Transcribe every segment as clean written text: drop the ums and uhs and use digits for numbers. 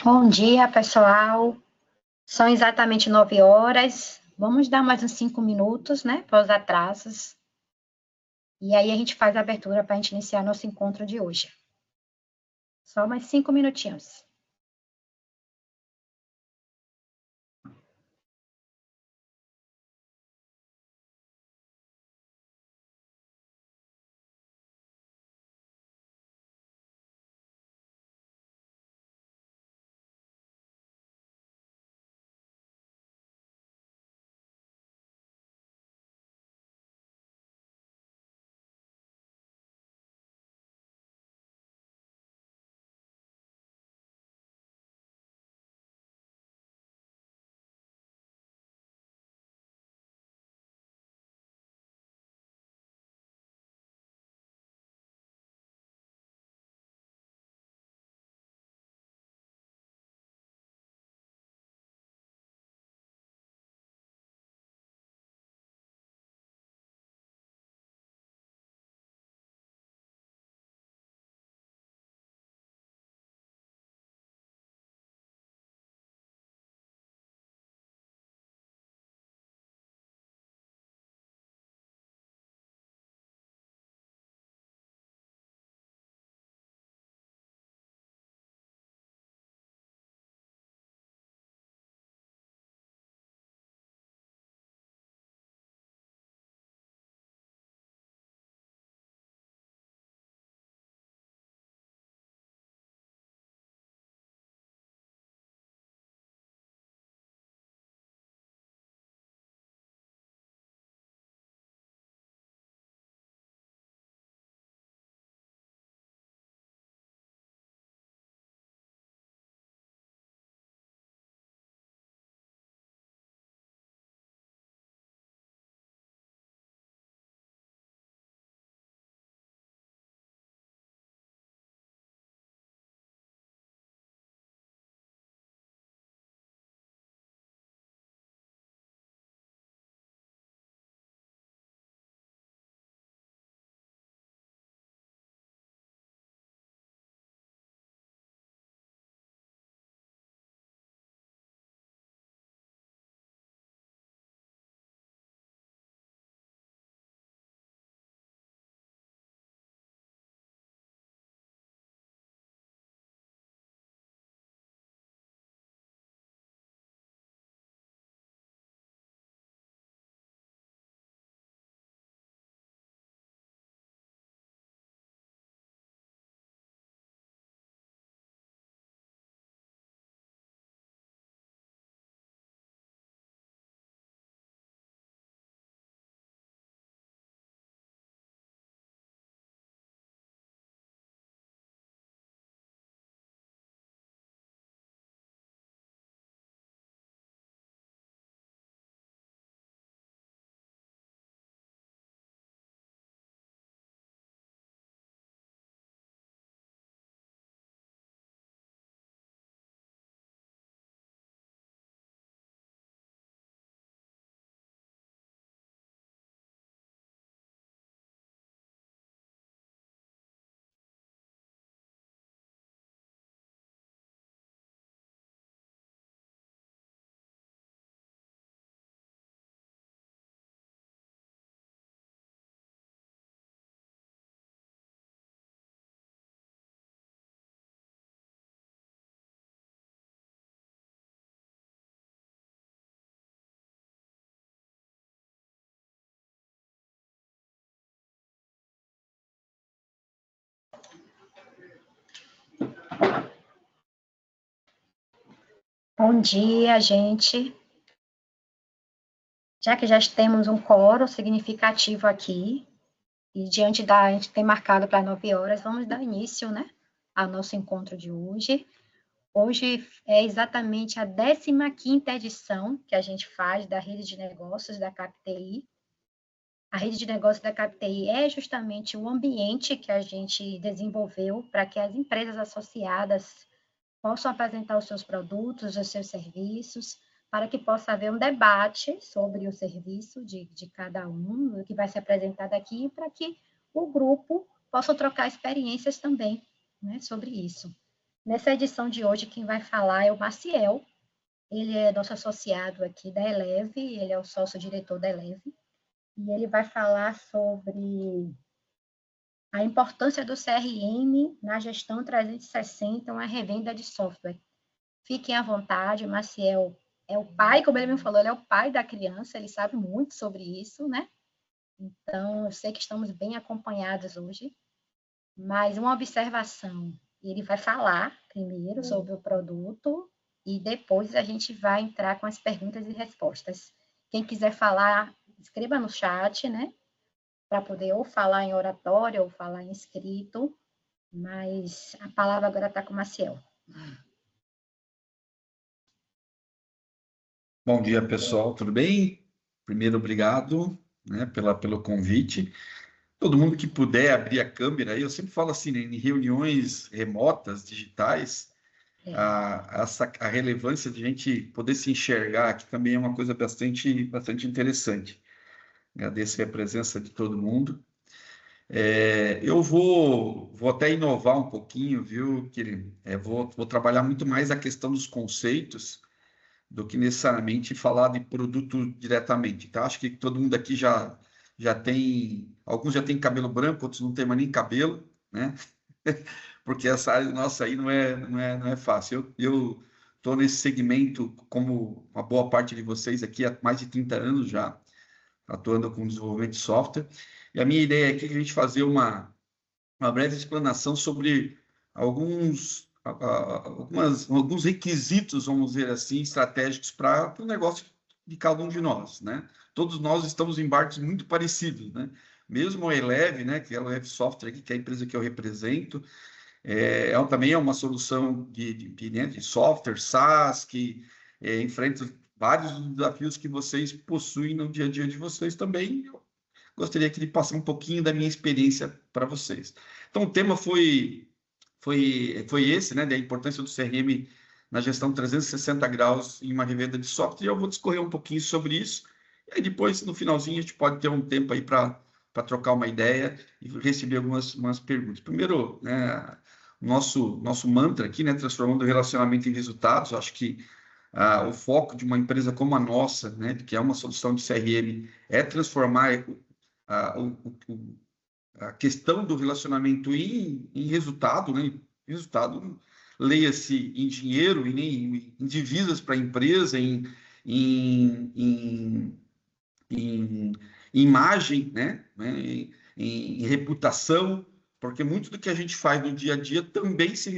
Bom dia, pessoal. São exatamente 9 horas. Vamos dar mais uns 5 minutos, né, para os atrasos. E aí a gente faz a abertura para a gente iniciar nosso encontro de hoje. Só mais 5 minutinhos. Bom dia, gente. Já que já temos um quórum significativo aqui, e diante da, a gente tem marcado para 9 horas, vamos dar início, né, ao nosso encontro de hoje. Hoje é exatamente a 15ª edição que a gente faz da Rede de Negócios da CapTI. A Rede de Negócios da CapTI é justamente o ambiente que a gente desenvolveu para que as empresas associadas possam apresentar os seus produtos, os seus serviços, para que possa haver um debate sobre o serviço de cada um, o que vai ser apresentado aqui, para que o grupo possa trocar experiências também, né, sobre isso. Nessa edição de hoje, quem vai falar é o Maciel. Ele é nosso associado aqui da Eleve, ele é o sócio-diretor da Eleve, e ele vai falar sobre a importância do CRM na gestão 360, uma revenda de software. Fiquem à vontade, o Maciel é o pai, como ele me falou, ele é o pai da criança, ele sabe muito sobre isso, né? Então, eu sei que estamos bem acompanhados hoje, mas uma observação, ele vai falar primeiro sobre o produto e depois a gente vai entrar com as perguntas e respostas. Quem quiser falar, escreva no chat, né? Para poder ou falar em oratório ou falar em escrito, mas a palavra agora está com o Maciel. Bom dia, pessoal, tudo bem? Primeiro, obrigado, né, pelo convite. Todo mundo que puder abrir a câmera aí, eu sempre falo assim, né, em reuniões remotas, digitais, a relevância de a gente poder se enxergar aqui também é uma coisa bastante interessante. Agradeço a presença de todo mundo. Eu vou até inovar um pouquinho, viu, Quirino? Vou trabalhar muito mais a questão dos conceitos do que necessariamente falar de produto diretamente. Então, acho que todo mundo aqui já tem, alguns já têm cabelo branco, outros não têm mais nem cabelo, né? Porque essa área nossa aí não é fácil. Eu estou nesse segmento, como uma boa parte de vocês aqui, há mais de 30 anos já, atuando com desenvolvimento de software. E a minha ideia aqui é a gente fazer uma breve explanação sobre alguns requisitos, vamos dizer assim, estratégicos para o negócio de cada um de nós, né? Todos nós estamos em barcos muito parecidos, né? Mesmo a Eleve, né, que é a Eleve Software, que é a empresa que eu represento, ela também é uma solução de software, SaaS, que enfrenta vários desafios que vocês possuem no dia a dia de vocês também. Gostaria aqui de passar um pouquinho da minha experiência para vocês. Então, o tema foi esse, né, da importância do CRM na gestão 360 graus em uma revenda de software, e eu vou discorrer um pouquinho sobre isso, e aí depois, no finalzinho, a gente pode ter um tempo aí para trocar uma ideia e receber algumas perguntas. Primeiro, né, nosso mantra aqui, né, transformando o relacionamento em resultados, eu acho que o foco de uma empresa como a nossa, né, que é uma solução de CRM, é transformar a questão do relacionamento em resultado, né? Resultado, leia-se em dinheiro, em divisas para a empresa, em, em, em imagem, né? Em reputação, porque muito do que a gente faz no dia a dia também se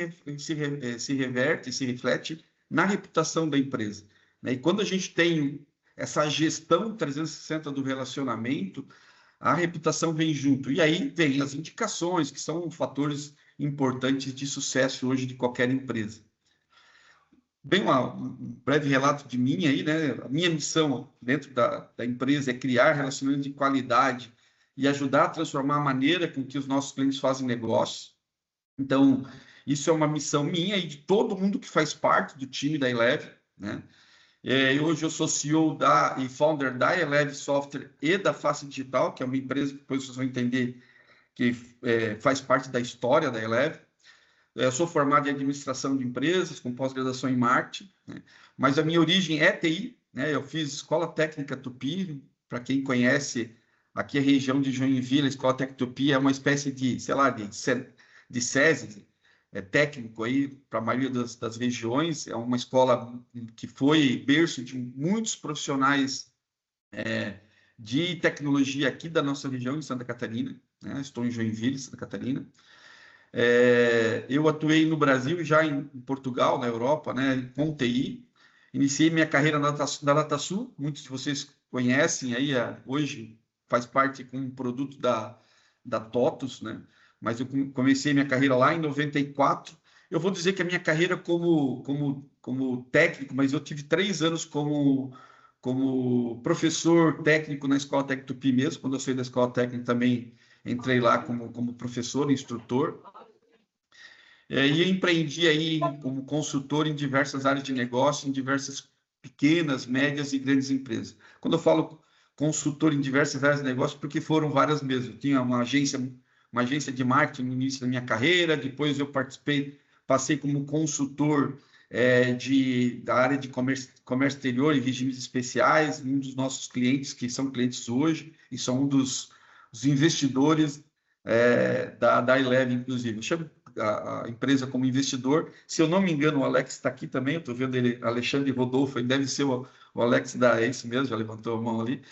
reverte, se reflete na reputação da empresa, né? E quando a gente tem essa gestão 360 do relacionamento, a reputação vem junto. E aí vem as indicações, que são fatores importantes de sucesso hoje de qualquer empresa. Bem, um breve relato de mim aí, né? A minha missão dentro da empresa é criar relacionamentos de qualidade e ajudar a transformar a maneira com que os nossos clientes fazem negócio. Então, isso é uma missão minha e de todo mundo que faz parte do time da Eleve, né? Hoje eu sou CEO e founder da Eleve Software e da Face Digital, que é uma empresa que depois vocês vão entender que faz parte da história da Eleve. Eu sou formado em administração de empresas, com pós-graduação em marketing, né? Mas a minha origem é TI, né? Eu fiz Escola Técnica Tupi, para quem conhece aqui a região de Joinville, a Escola Técnica Tupi é uma espécie de, sei lá, de SESI, técnico aí para a maioria das regiões. É uma escola que foi berço de muitos profissionais de tecnologia aqui da nossa região, em Santa Catarina, né? Estou em Joinville, Santa Catarina. Eu atuei no Brasil e já em Portugal, na Europa, né, com TI. Iniciei minha carreira na DataSul, muitos de vocês conhecem aí, hoje faz parte com um produto da TOTUS, né? Mas eu comecei minha carreira lá em 94. Eu vou dizer que a minha carreira como técnico, mas eu tive 3 anos como professor técnico na Escola Técnica Tupi mesmo. Quando eu saí da Escola Técnica também entrei lá como professor, instrutor. E empreendi aí como consultor em diversas áreas de negócio, em diversas pequenas, médias e grandes empresas. Quando eu falo consultor em diversas áreas de negócio, porque foram várias mesmo. Eu tinha uma agência uma agência de marketing no início da minha carreira, depois eu passei como consultor da área de comércio exterior e regimes especiais, um dos nossos clientes, que são clientes hoje, e são um dos investidores da Eleve, inclusive. Eu chamo a empresa como investidor. Se eu não me engano, o Alex está aqui também, eu estou vendo ele, Alexandre Rodolfo, ele deve ser o Alex é isso mesmo, já levantou a mão ali,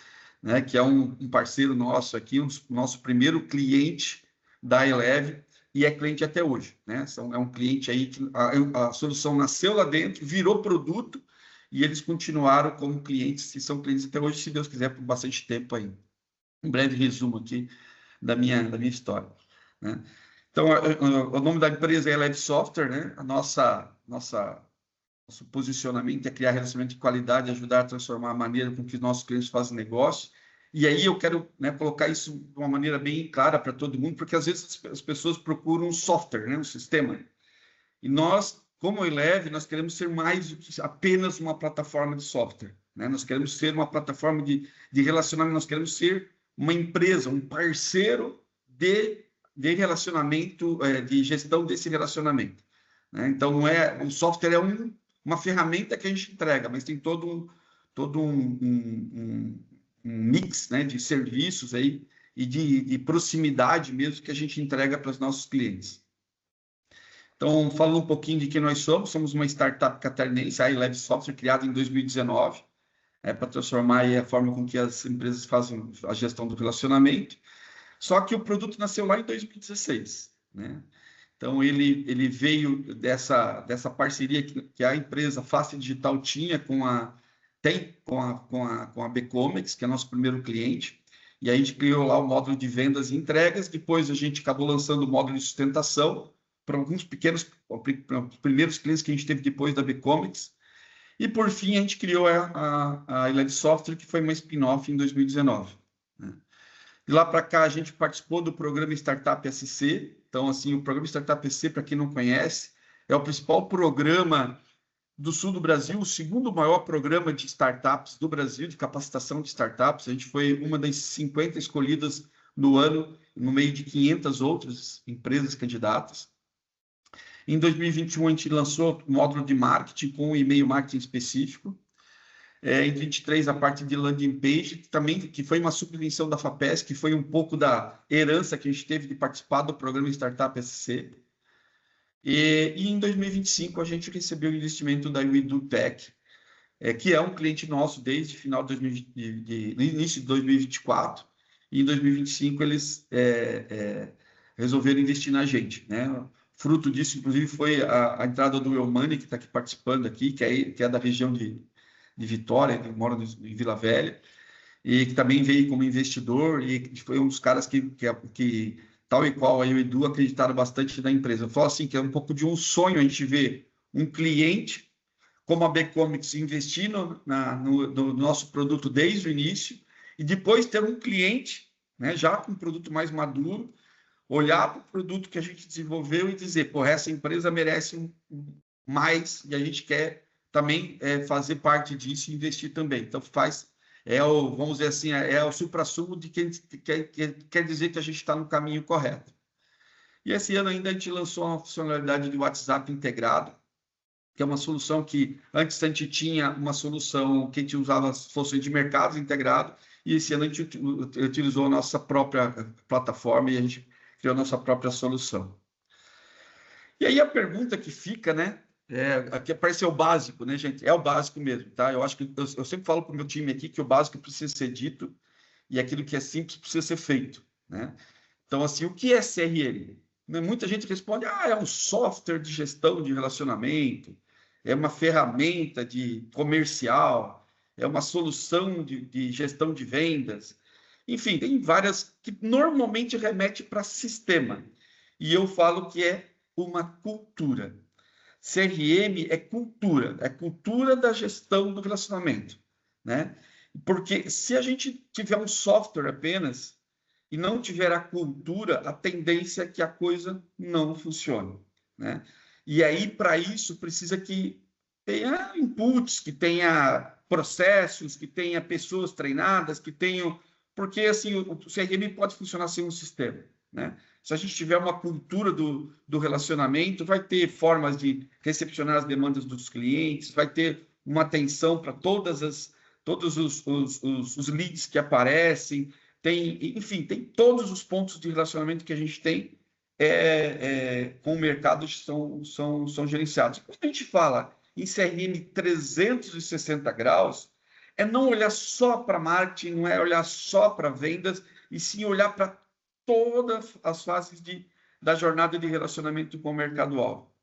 né, que é um parceiro nosso aqui, nosso primeiro cliente da Eleve, e é cliente até hoje, né? É um cliente aí que a solução nasceu lá dentro, virou produto, e eles continuaram como clientes, e são clientes até hoje, se Deus quiser, por bastante tempo aí. Um breve resumo aqui da minha história, né? Então, o nome da empresa é Eleve Software, né? Nosso posicionamento é criar relacionamento de qualidade, ajudar a transformar a maneira com que os nossos clientes fazem negócio. E aí eu quero, né, colocar isso de uma maneira bem clara para todo mundo, porque às vezes as pessoas procuram um software, né, um sistema. E nós, como Eleve, nós queremos ser mais do que apenas uma plataforma de software, né? Nós queremos ser uma plataforma de relacionamento, nós queremos ser uma empresa, um parceiro de relacionamento, de gestão desse relacionamento, né? Então, não é, o software é uma ferramenta que a gente entrega, mas tem todo um mix, né, de serviços aí e de proximidade mesmo que a gente entrega para os nossos clientes. Então, falando um pouquinho de quem nós somos uma startup catarinense, a Eleve Software, criada em 2019, para transformar aí a forma com que as empresas fazem a gestão do relacionamento. Só que o produto nasceu lá em 2016, né? Então, ele veio dessa parceria que a empresa Face Digital tinha com a Bcomex, que é nosso primeiro cliente, e a gente criou lá o módulo de vendas e entregas. Depois a gente acabou lançando o módulo de sustentação para alguns para os primeiros clientes que a gente teve depois da Bcomex. E, por fim, a gente criou a Eleve Software, que foi uma spin-off em 2019, né? De lá para cá, a gente participou do programa Startup SC. Então, assim, o programa Startup SC, para quem não conhece, é o principal programa do sul do Brasil, o segundo maior programa de startups do Brasil, de capacitação de startups. A gente foi uma das 50 escolhidas no ano, no meio de 500 outras empresas candidatas. Em 2021, a gente lançou o módulo de marketing com um e-mail marketing específico. Em 23, a parte de landing page, que foi uma subvenção da FAPESC, que foi um pouco da herança que a gente teve de participar do programa Startup SC. E em 2025, a gente recebeu o investimento da EduTech, que é um cliente nosso desde final de início de 2024. E em 2025, eles resolveram investir na gente, né? Fruto disso, inclusive, foi a entrada do Elmani, que está aqui participando aqui, que é da região de Vitória, que mora em Vila Velha, e que também veio como investidor, e foi um dos caras que tal e qual aí o Edu, acreditaram bastante na empresa. Eu falo assim, que é um pouco de um sonho a gente ver um cliente como a Bcomex investindo no nosso produto desde o início, e depois ter um cliente, né, já com um produto mais maduro, olhar para o produto que a gente desenvolveu e dizer, pô, essa empresa merece mais, e a gente quer também fazer parte disso e investir também. Então, vamos dizer assim, é o suprassumo de quem quer dizer que a gente está no caminho correto. E esse ano ainda a gente lançou uma funcionalidade de WhatsApp integrado, que é uma solução que antes a gente tinha uma solução que a gente usava funções de mercado integrado, e esse ano a gente utilizou a nossa própria plataforma e a gente criou a nossa própria solução. E aí a pergunta que fica, né? Aqui parece o básico, né, gente? É o básico mesmo, tá? Eu acho que eu sempre falo para o meu time aqui que o básico precisa ser dito e aquilo que é simples precisa ser feito, né? Então, assim, o que é CRM? Muita gente responde, é um software de gestão de relacionamento, é uma ferramenta de comercial, é uma solução de gestão de vendas. Enfim, tem várias que normalmente remete para sistema. E eu falo que é uma cultura. CRM é cultura da gestão do relacionamento, né? Porque se a gente tiver um software apenas e não tiver a cultura, a tendência é que a coisa não funcione, né? E aí, para isso, precisa que tenha inputs, que tenha processos, que tenha pessoas treinadas, que tenham... Porque, assim, o CRM pode funcionar sem um sistema, né? se a gente tiver uma cultura do relacionamento, vai ter formas de recepcionar as demandas dos clientes, vai ter uma atenção para todos os leads que aparecem, enfim, tem todos os pontos de relacionamento que a gente tem com o mercado são gerenciados. Quando a gente fala em CRM 360 graus, é não olhar só para marketing, não é olhar só para vendas, e sim olhar para todas as fases da jornada de relacionamento com o mercado-alvo.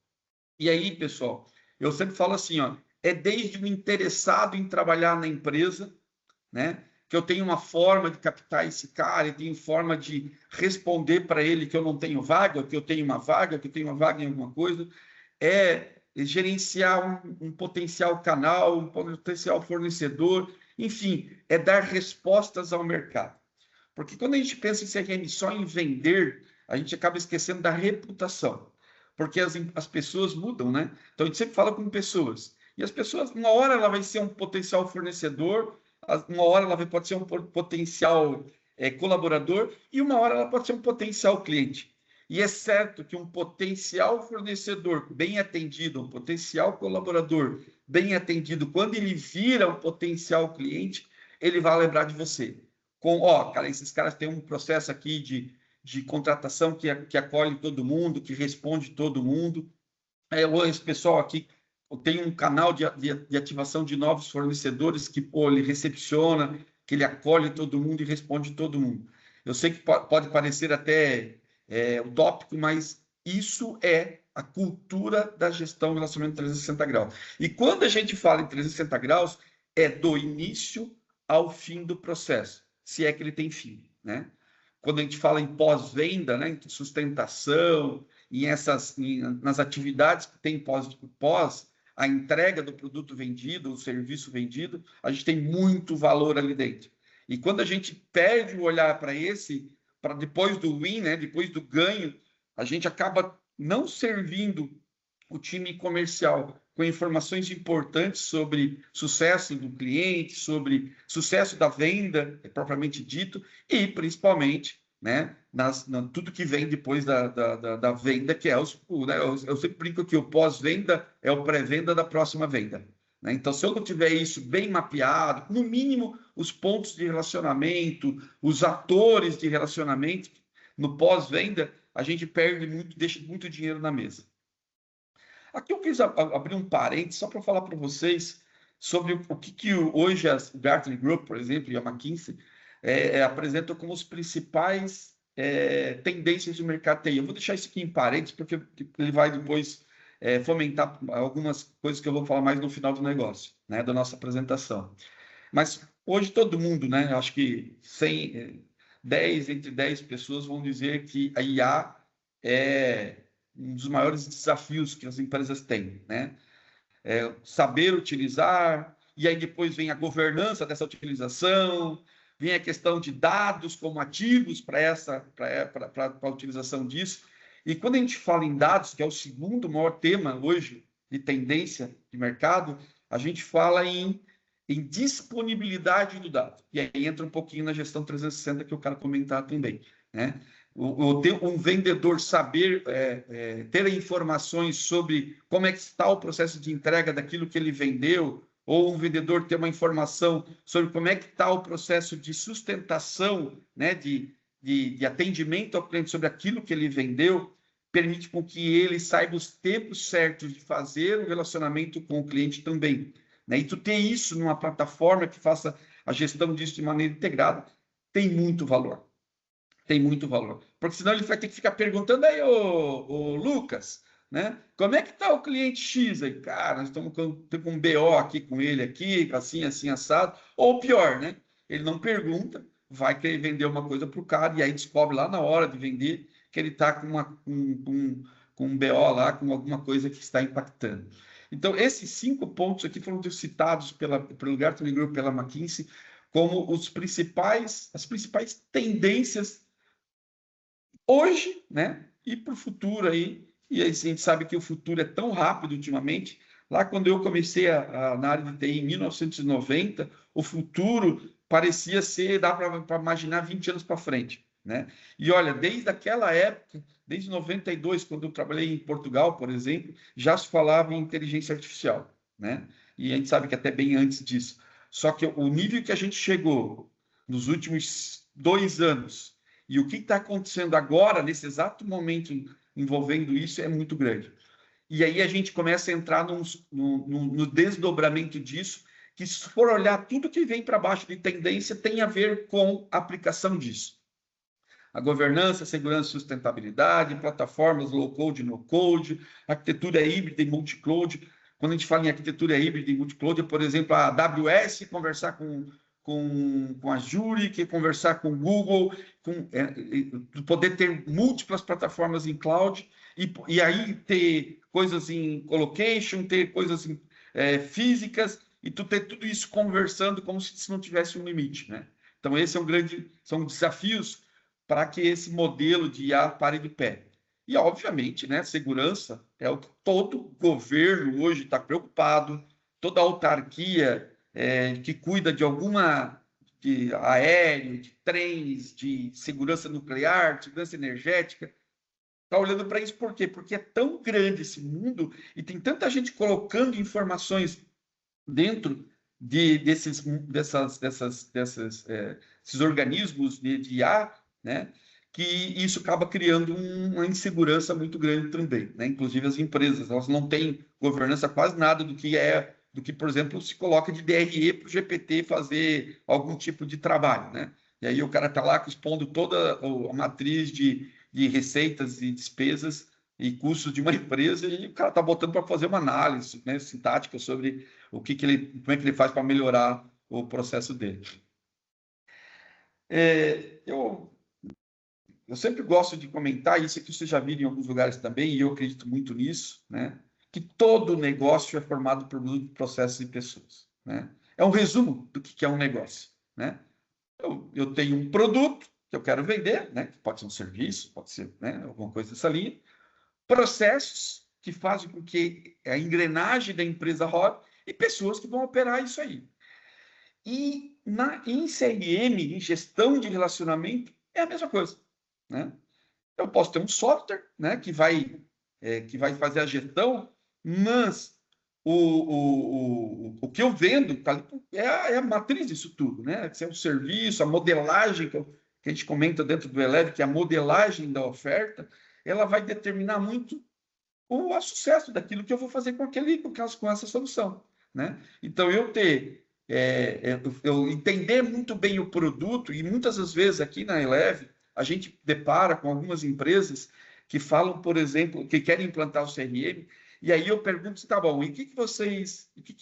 E aí, pessoal, eu sempre falo assim, ó, é desde o interessado em trabalhar na empresa, né, que eu tenho uma forma de captar esse cara, e tenho forma de responder para ele que eu não tenho vaga, que eu tenho uma vaga, que eu tenho uma vaga em alguma coisa, gerenciar um potencial canal, um potencial fornecedor, enfim, é dar respostas ao mercado. Porque quando a gente pensa em CRM só em vender, a gente acaba esquecendo da reputação. Porque as pessoas mudam, né? Então a gente sempre fala com pessoas. E as pessoas, uma hora ela vai ser um potencial fornecedor, uma hora ela pode ser um potencial colaborador, e uma hora ela pode ser um potencial cliente. E é certo que um potencial fornecedor bem atendido, um potencial colaborador bem atendido, quando ele vira um potencial cliente, ele vai lembrar de você. Cara, esses caras têm um processo aqui de contratação que acolhe todo mundo, que responde todo mundo. Esse pessoal aqui tem um canal de ativação de novos fornecedores que ele recepciona, que ele acolhe todo mundo e responde todo mundo. Eu sei que pode parecer até utópico, mas isso é a cultura da gestão do relacionamento 360 graus. E quando a gente fala em 360 graus, é do início ao fim do processo, se é que ele tem fim, né? Quando a gente fala em pós-venda, né, em sustentação, nas atividades que tem pós a entrega do produto vendido, o serviço vendido, a gente tem muito valor ali dentro. E quando a gente perde o olhar para depois do win, né, depois do ganho, a gente acaba não servindo o time comercial com informações importantes sobre sucesso do cliente, sobre sucesso da venda, propriamente dito, e principalmente, né, tudo que vem depois da venda, que é eu sempre brinco que o pós-venda é o pré-venda da próxima venda. Né? Então, se eu não tiver isso bem mapeado, no mínimo os pontos de relacionamento, os atores de relacionamento, no pós-venda, a gente perde muito, deixa muito dinheiro na mesa. Aqui eu quis abrir um parênteses só para falar para vocês sobre o que hoje a Gartner Group, por exemplo, e a McKinsey apresentam como os principais tendências do mercado TI. Eu vou deixar isso aqui em parênteses, porque ele vai depois fomentar algumas coisas que eu vou falar mais no final do negócio, né, da nossa apresentação. Mas hoje todo mundo, né, acho que 10 entre 10 pessoas vão dizer que a IA é um dos maiores desafios que as empresas têm, né? Saber utilizar, e aí depois vem a governança dessa utilização, vem a questão de dados como ativos para a utilização disso. E quando a gente fala em dados, que é o segundo maior tema hoje de tendência de mercado, a gente fala em disponibilidade do dado. E aí entra um pouquinho na gestão 360 que eu quero comentar também, né? Um vendedor saber ter informações sobre como é que está o processo de entrega daquilo que ele vendeu, ou um vendedor ter uma informação sobre como é que está o processo de sustentação, né, de atendimento ao cliente sobre aquilo que ele vendeu, permite com que ele saiba os tempos certos de fazer o relacionamento com o cliente também. Né? E tu ter isso numa plataforma que faça a gestão disso de maneira integrada, tem muito valor. Tem muito valor. Porque senão ele vai ter que ficar perguntando aí, ô Lucas, né? Como é que está o cliente X aí? Cara, nós estamos com um BO aqui com ele, aqui, assim, assim, assado. Ou pior, né? Ele não pergunta, vai querer vender uma coisa para o cara e aí descobre lá na hora de vender que ele está com um BO lá, com alguma coisa que está impactando. Então, esses 5 pontos aqui foram citados pelo Gartner Group, pela McKinsey, como as principais tendências hoje, né? E para o futuro aí. E aí, a gente sabe que o futuro é tão rápido ultimamente. Lá quando eu comecei na área de TI em 1990, o futuro parecia ser, dá para imaginar 20 anos para frente. né? E olha, desde aquela época, desde 92, quando eu trabalhei em Portugal, por exemplo, já se falava em inteligência artificial, né? E a gente sabe que até bem antes disso. Só que o nível que a gente chegou nos últimos 2 anos e o que está acontecendo agora, nesse exato momento envolvendo isso, é muito grande. E aí a gente começa a entrar no desdobramento disso, que se for olhar tudo que vem para baixo de tendência tem a ver com a aplicação disso. A governança, segurança e sustentabilidade, plataformas low-code e no-code, arquitetura híbrida e multi-cloud. Quando a gente fala em arquitetura híbrida e multi-cloud, por exemplo, a AWS conversar com a Azure, que conversar com o Google, poder ter múltiplas plataformas em cloud, e aí ter coisas em colocation, ter coisas físicas, e tu ter tudo isso conversando como se não tivesse um limite, né? Então, esse são desafios para que esse modelo de IA pare de pé. E, obviamente, né, segurança é o que todo governo hoje está preocupado, toda autarquia que cuida de de aéreo, de trens, de segurança nuclear, de segurança energética, está olhando para isso por quê? Porque é tão grande esse mundo e tem tanta gente colocando informações dentro desses organismos de IA, né, que isso acaba criando uma insegurança muito grande também, né? Inclusive as empresas, elas não têm governança quase nada do que, por exemplo, se coloca de DRE para o GPT fazer algum tipo de trabalho, né? E aí o cara está lá expondo toda a matriz de receitas e despesas e custos de uma empresa e o cara está botando para fazer uma análise, né, sintática sobre como é que ele faz para melhorar o processo dele. Eu sempre gosto de comentar, isso aqui você já viu em alguns lugares também, e eu acredito muito nisso, né? Que todo negócio é formado por processos e pessoas, né? É um resumo do que é um negócio, né? Eu tenho um produto que eu quero vender, né? Pode ser um serviço, pode ser, né, alguma coisa dessa linha. Processos que fazem com que a engrenagem da empresa rode e pessoas que vão operar isso aí. E em CRM, em gestão de relacionamento, é a mesma coisa, né? Eu posso ter um software, né, que vai fazer a gestão, mas o que eu vendo é a matriz disso tudo, né? Que é o serviço, a modelagem que a gente comenta dentro do Eleve, que é a modelagem da oferta, ela vai determinar muito o sucesso daquilo que eu vou fazer com essa solução, né? Então, eu entender muito bem o produto, e muitas das vezes aqui na Eleve, a gente depara com algumas empresas que falam, por exemplo, que querem implantar o CRM, e aí eu pergunto, tá bom, e o que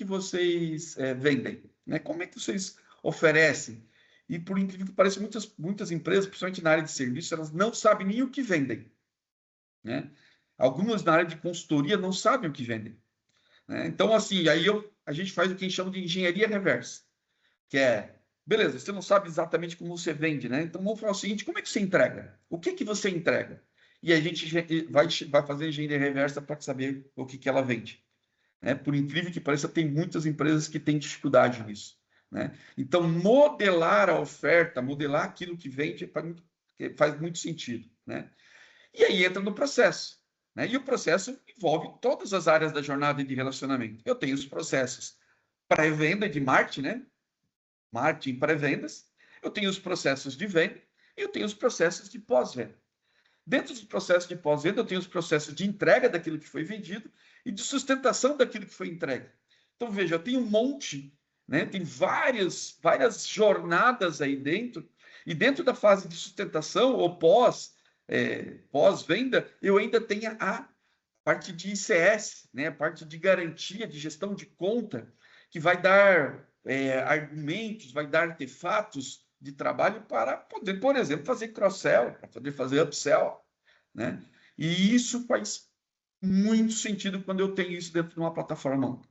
vocês vendem? Né? Como é que vocês oferecem? E por incrível que pareça, muitas empresas, principalmente na área de serviço, elas não sabem nem o que vendem, né? Algumas na área de consultoria não sabem o que vendem, né? Então, assim, a gente faz o que a gente chama de engenharia reversa, que é, beleza, você não sabe exatamente como você vende, né? Então, vamos falar o seguinte, como é que você entrega? O que você entrega? E a gente vai fazer engenharia reversa para saber o que ela vende, né? Por incrível que pareça, tem muitas empresas que têm dificuldade nisso, né? Então, modelar a oferta, modelar aquilo que vende faz muito sentido, né? E aí entra no processo, né? E o processo envolve todas as áreas da jornada de relacionamento. Eu tenho os processos pré-venda de marketing, né? Marketing pré-vendas. Eu tenho os processos de venda e eu tenho os processos de pós-venda. Dentro dos processos de pós-venda, eu tenho os processos de entrega daquilo que foi vendido e de sustentação daquilo que foi entregue. Então, veja, eu tenho um monte, né? Tem várias jornadas aí dentro, e dentro da fase de sustentação ou pós-venda, eu ainda tenho a parte de ICS, né? A parte de garantia, de gestão de conta, que vai dar argumentos, vai dar artefatos de trabalho para poder, por exemplo, fazer cross-sell, para poder fazer upsell, né? E isso faz muito sentido quando eu tenho isso dentro de uma plataforma.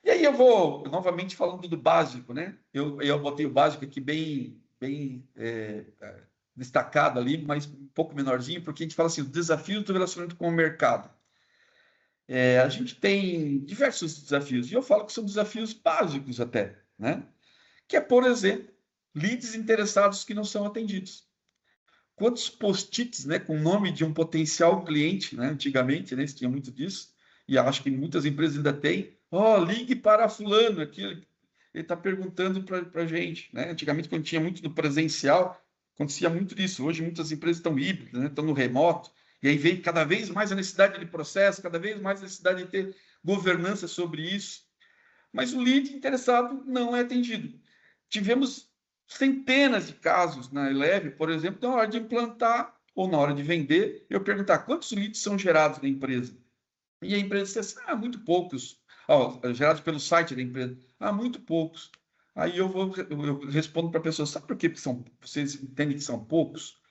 E aí eu vou novamente falando do básico, né? Eu botei o básico aqui bem destacado ali, mas um pouco menorzinho, porque a gente fala assim, os desafios do relacionamento com o mercado. A gente tem diversos desafios, e eu falo que são desafios básicos até, né? Que é, por exemplo, leads interessados que não são atendidos. Quantos post-its, né, com o nome de um potencial cliente, né, antigamente, né, tinha muito disso, e acho que muitas empresas ainda têm, ligue para fulano, aqui, ele está perguntando para a gente, né? Antigamente, quando tinha muito do presencial, acontecia muito disso. Hoje, muitas empresas estão híbridas, né, estão no remoto, e aí vem cada vez mais a necessidade de processo, cada vez mais a necessidade de ter governança sobre isso. Mas o lead interessado não é atendido. Tivemos centenas de casos na Eleve, por exemplo, na hora de implantar ou na hora de vender, eu perguntar quantos leads são gerados na empresa. E a empresa disse assim, muito poucos. Gerados pelo site da empresa. Muito poucos. Aí eu respondo para a pessoa, sabe por que vocês entendem que são poucos?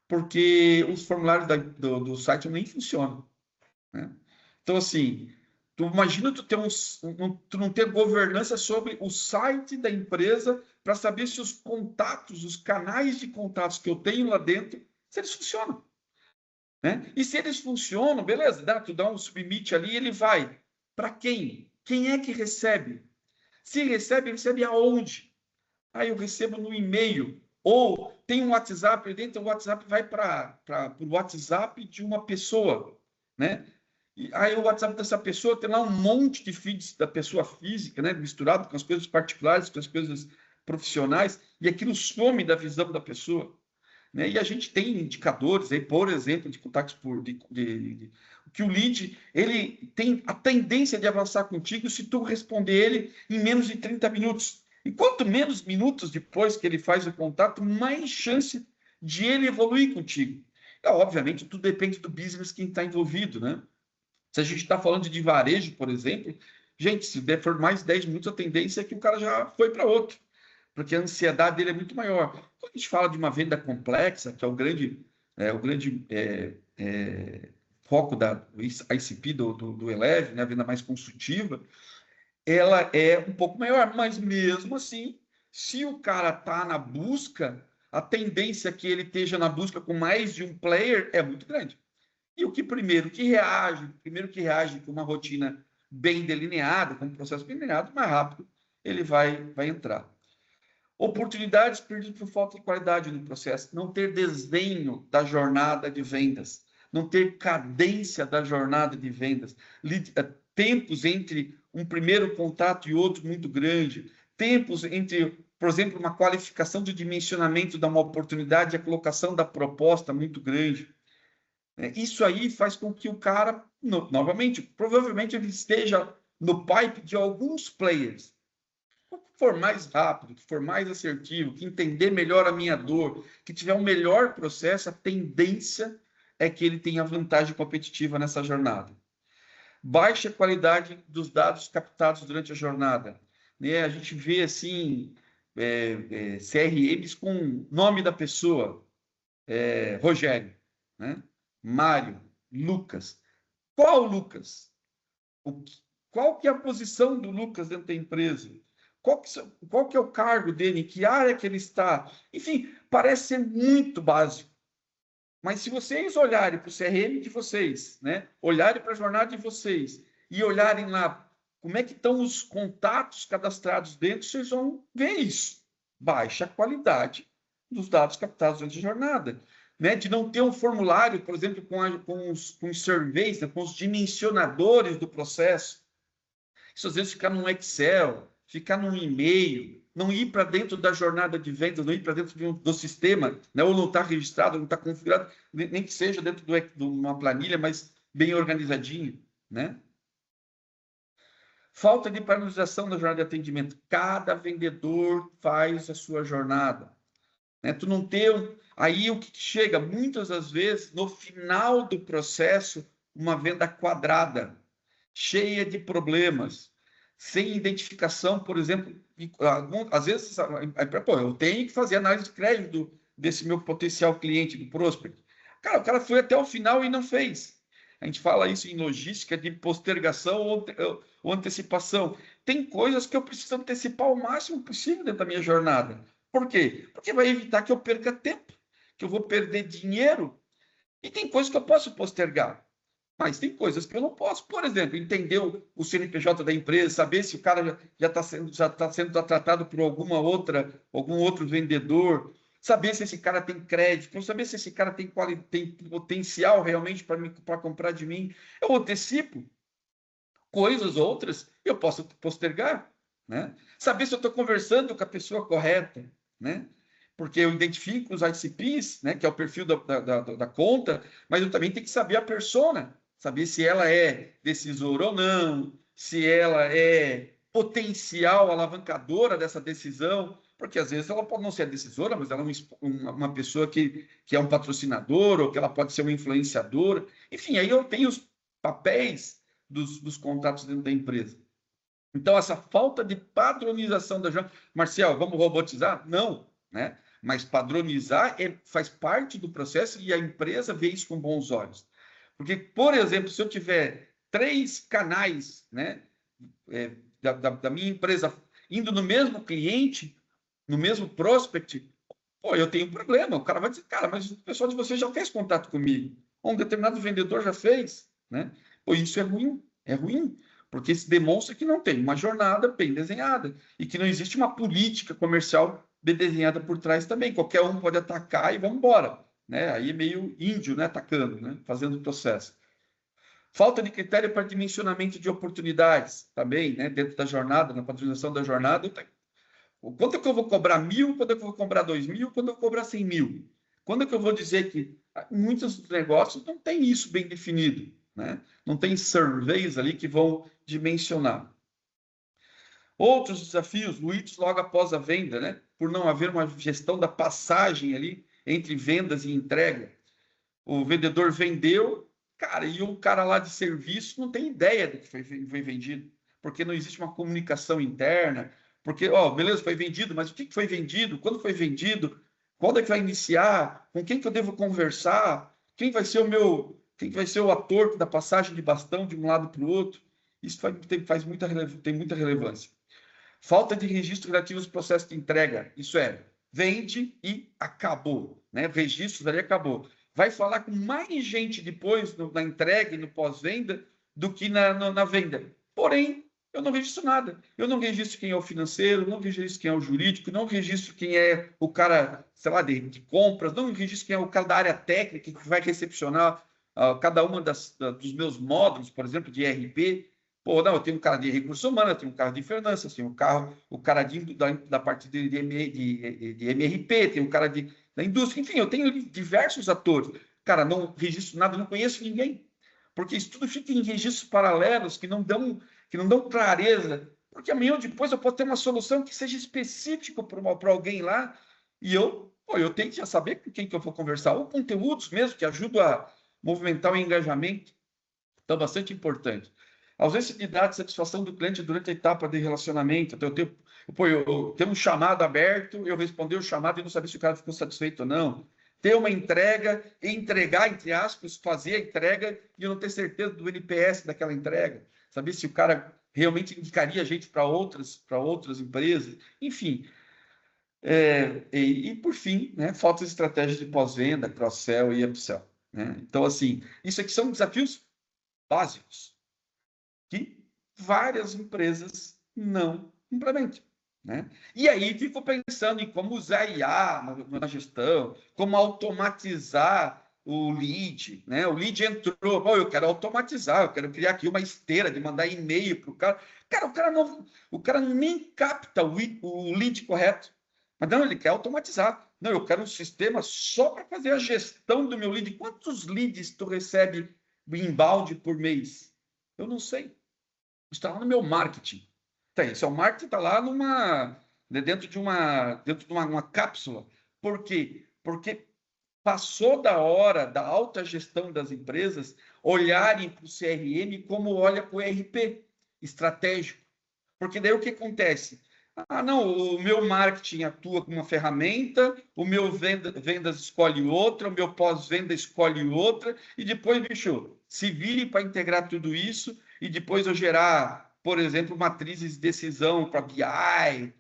Porque os formulários do site nem funcionam, né? Então, assim, tu imagina tu não ter governança sobre o site da empresa para saber se os contatos, os canais de contatos que eu tenho lá dentro, se eles funcionam, né? E se eles funcionam, beleza, tu dá um submit ali, ele vai. Para quem? Quem é que recebe? Se recebe aonde? Aí eu recebo no e-mail. Ou tem um WhatsApp dentro, o WhatsApp vai para o WhatsApp de uma pessoa, né? E aí o WhatsApp dessa pessoa tem lá um monte de feeds da pessoa física, né? Misturado com as coisas particulares, com as coisas profissionais, e aquilo some da visão da pessoa, né? E a gente tem indicadores aí, por exemplo, de contatos que o lead ele tem a tendência de avançar contigo se tu responder ele em menos de 30 minutos. E quanto menos minutos depois que ele faz o contato, mais chance de ele evoluir contigo. Obviamente, tudo depende do business que está envolvido, né? Se a gente está falando de varejo, por exemplo, gente, se der for mais 10 minutos, a tendência é que o cara já foi para outro, porque a ansiedade dele é muito maior. Quando a gente fala de uma venda complexa, que é o grande foco da ICP do Eleve, né, a venda mais consultiva, ela é um pouco maior, mas mesmo assim, se o cara está na busca, a tendência que ele esteja na busca com mais de um player é muito grande. E o que primeiro que reage com uma rotina bem delineada, com um processo bem delineado, mais rápido ele vai entrar. Oportunidades perdidas por falta de qualidade no processo, não ter desenho da jornada de vendas, não ter cadência da jornada de vendas, tempos entre um primeiro contato e outro muito grande, tempos entre, por exemplo, uma qualificação de dimensionamento de uma oportunidade e a colocação da proposta muito grande. Isso aí faz com que o cara, novamente, provavelmente ele esteja no pipe de alguns players. O que for mais rápido, que for mais assertivo, que entender melhor a minha dor, que tiver um melhor processo, a tendência é que ele tenha vantagem competitiva nessa jornada. Baixa qualidade dos dados captados durante a jornada, né? A gente vê assim CRMs com nome da pessoa, Rogério, né? Mário, Lucas. Qual Lucas? Qual que é a posição do Lucas dentro da empresa? Qual que é o cargo dele? Em que área que ele está? Enfim, parece ser muito básico. Mas se vocês olharem para o CRM de vocês, né? Olharem para a jornada de vocês e olharem lá como é que estão os contatos cadastrados dentro, vocês vão ver isso. Baixa qualidade dos dados captados durante a jornada. Né, de não ter um formulário, por exemplo, com os surveys, né, com os dimensionadores do processo. Isso às vezes ficar num Excel, ficar num e-mail, não ir para dentro da jornada de vendas, não ir para dentro do sistema, né, ou não está registrado, não está configurado, nem que seja dentro de uma planilha, mas bem organizadinho, né? Falta de padronização da jornada de atendimento. Cada vendedor faz a sua jornada. Né? Tu não ter... Aí o que chega? Muitas das vezes, no final do processo, uma venda quadrada, cheia de problemas, sem identificação, por exemplo, às vezes, eu tenho que fazer análise de crédito desse meu potencial cliente, do prospect. Cara, o cara foi até o final e não fez. A gente fala isso em logística de postergação ou antecipação. Tem coisas que eu preciso antecipar o máximo possível dentro da minha jornada. Por quê? Porque vai evitar que eu perca tempo, que eu vou perder dinheiro. E tem coisas que eu posso postergar. Mas tem coisas que eu não posso. Por exemplo, entender o CNPJ da empresa, saber se o cara já está sendo tratado por algum outro vendedor, saber se esse cara tem crédito, saber se esse cara tem potencial realmente para comprar de mim. Eu antecipo. Coisas outras eu posso postergar, né? Saber se eu estou conversando com a pessoa correta, né? Porque eu identifico os ICPs, né? Que é o perfil da conta, mas eu também tenho que saber a persona, saber se ela é decisora ou não, se ela é potencial alavancadora dessa decisão, porque às vezes ela pode não ser a decisora, mas ela é uma pessoa que é um patrocinador, ou que ela pode ser uma influenciadora. Enfim, aí eu tenho os papéis dos contratos dentro da empresa. Então, essa falta de padronização da jornada... Marcial, vamos robotizar? Não, né? Mas padronizar faz parte do processo e a empresa vê isso com bons olhos. Porque, por exemplo, se eu tiver 3 canais, né, da minha empresa indo no mesmo cliente, no mesmo prospect, pô, eu tenho um problema. O cara vai dizer, cara, mas o pessoal de vocês já fez contato comigo. Um determinado vendedor já fez, né? Pô, isso é ruim, porque isso demonstra que não tem uma jornada bem desenhada e que não existe uma política comercial bem desenhada por trás também. Qualquer um pode atacar e vamos embora, né? Aí é meio índio, né? Atacando, né? Fazendo o processo. Falta de critério para dimensionamento de oportunidades também, né? Dentro da jornada, na padronização da jornada, quanto é que eu vou cobrar 1.000? Quando é que eu vou cobrar 2.000? Quando eu vou cobrar 100.000? Quando é que eu vou dizer que muitos negócios não tem isso bem definido, né? Não tem surveys ali que vão dimensionar. Outros desafios, leads logo após a venda, né? Por não haver uma gestão da passagem ali entre vendas e entrega. O vendedor vendeu, cara, e o cara lá de serviço não tem ideia do que foi vendido, porque não existe uma comunicação interna, porque, ó, beleza, foi vendido, mas o que foi vendido? Quando foi vendido? Quando é que vai iniciar? Com quem que eu devo conversar? Quem vai ser o ator da passagem de bastão de um lado para o outro? Isso tem muita relevância. Falta de registro relativo aos processos de entrega, isso é, vende e acabou, né? Registros ali acabou. Vai falar com mais gente depois na entrega e no pós-venda do que na venda. Porém, eu não registro nada. Eu não registro quem é o financeiro, não registro quem é o jurídico, não registro quem é o cara, sei lá, de compras, não registro quem é o cara da área técnica que vai recepcionar cada uma dos meus módulos, por exemplo, de ERP. Pô, não, eu tenho um cara de recursos humanos, eu tenho um cara de finanças, eu tenho o cara da parte de MRP, tem um cara da indústria, enfim, eu tenho diversos atores. Cara, não registro nada, não conheço ninguém, porque isso tudo fica em registros paralelos que não dão clareza, porque amanhã ou depois eu posso ter uma solução que seja específica para alguém lá, e eu tenho que já saber com quem que eu vou conversar, ou conteúdos mesmo que ajudam a movimentar o engajamento. Então, bastante importante. Ausência de dados de satisfação do cliente durante a etapa de relacionamento. Então, eu tenho um chamado aberto, eu responder o chamado e não saber se o cara ficou satisfeito ou não. Ter uma entrega, entregar, entre aspas, fazer a entrega e eu não ter certeza do NPS daquela entrega. Saber se o cara realmente indicaria a gente para outras empresas. Enfim. E por fim, né, falta de estratégias de pós-venda, cross-sell e upsell. Né? Então, assim, isso aqui são desafios básicos que várias empresas não implementam. Né? E aí fico pensando em como usar IA na gestão, como automatizar o lead. Né? O lead entrou, eu quero automatizar, eu quero criar aqui uma esteira de mandar e-mail para o cara. Cara, o cara nem capta o lead correto. Mas não, ele quer automatizar. Não, eu quero um sistema só para fazer a gestão do meu lead. Quantos leads tu recebe inbound por mês? Eu não sei. Está lá no meu marketing. Tem, seu marketing está lá dentro de uma cápsula. Por quê? Porque passou da hora da alta gestão das empresas olharem para o CRM como olha para o ERP estratégico. Porque daí o que acontece? Não, o meu marketing atua como uma ferramenta, o meu vendas escolhe outra, o meu pós-venda escolhe outra, e depois, bicho, se vire para integrar tudo isso e depois eu gerar, por exemplo, matrizes de decisão para BI,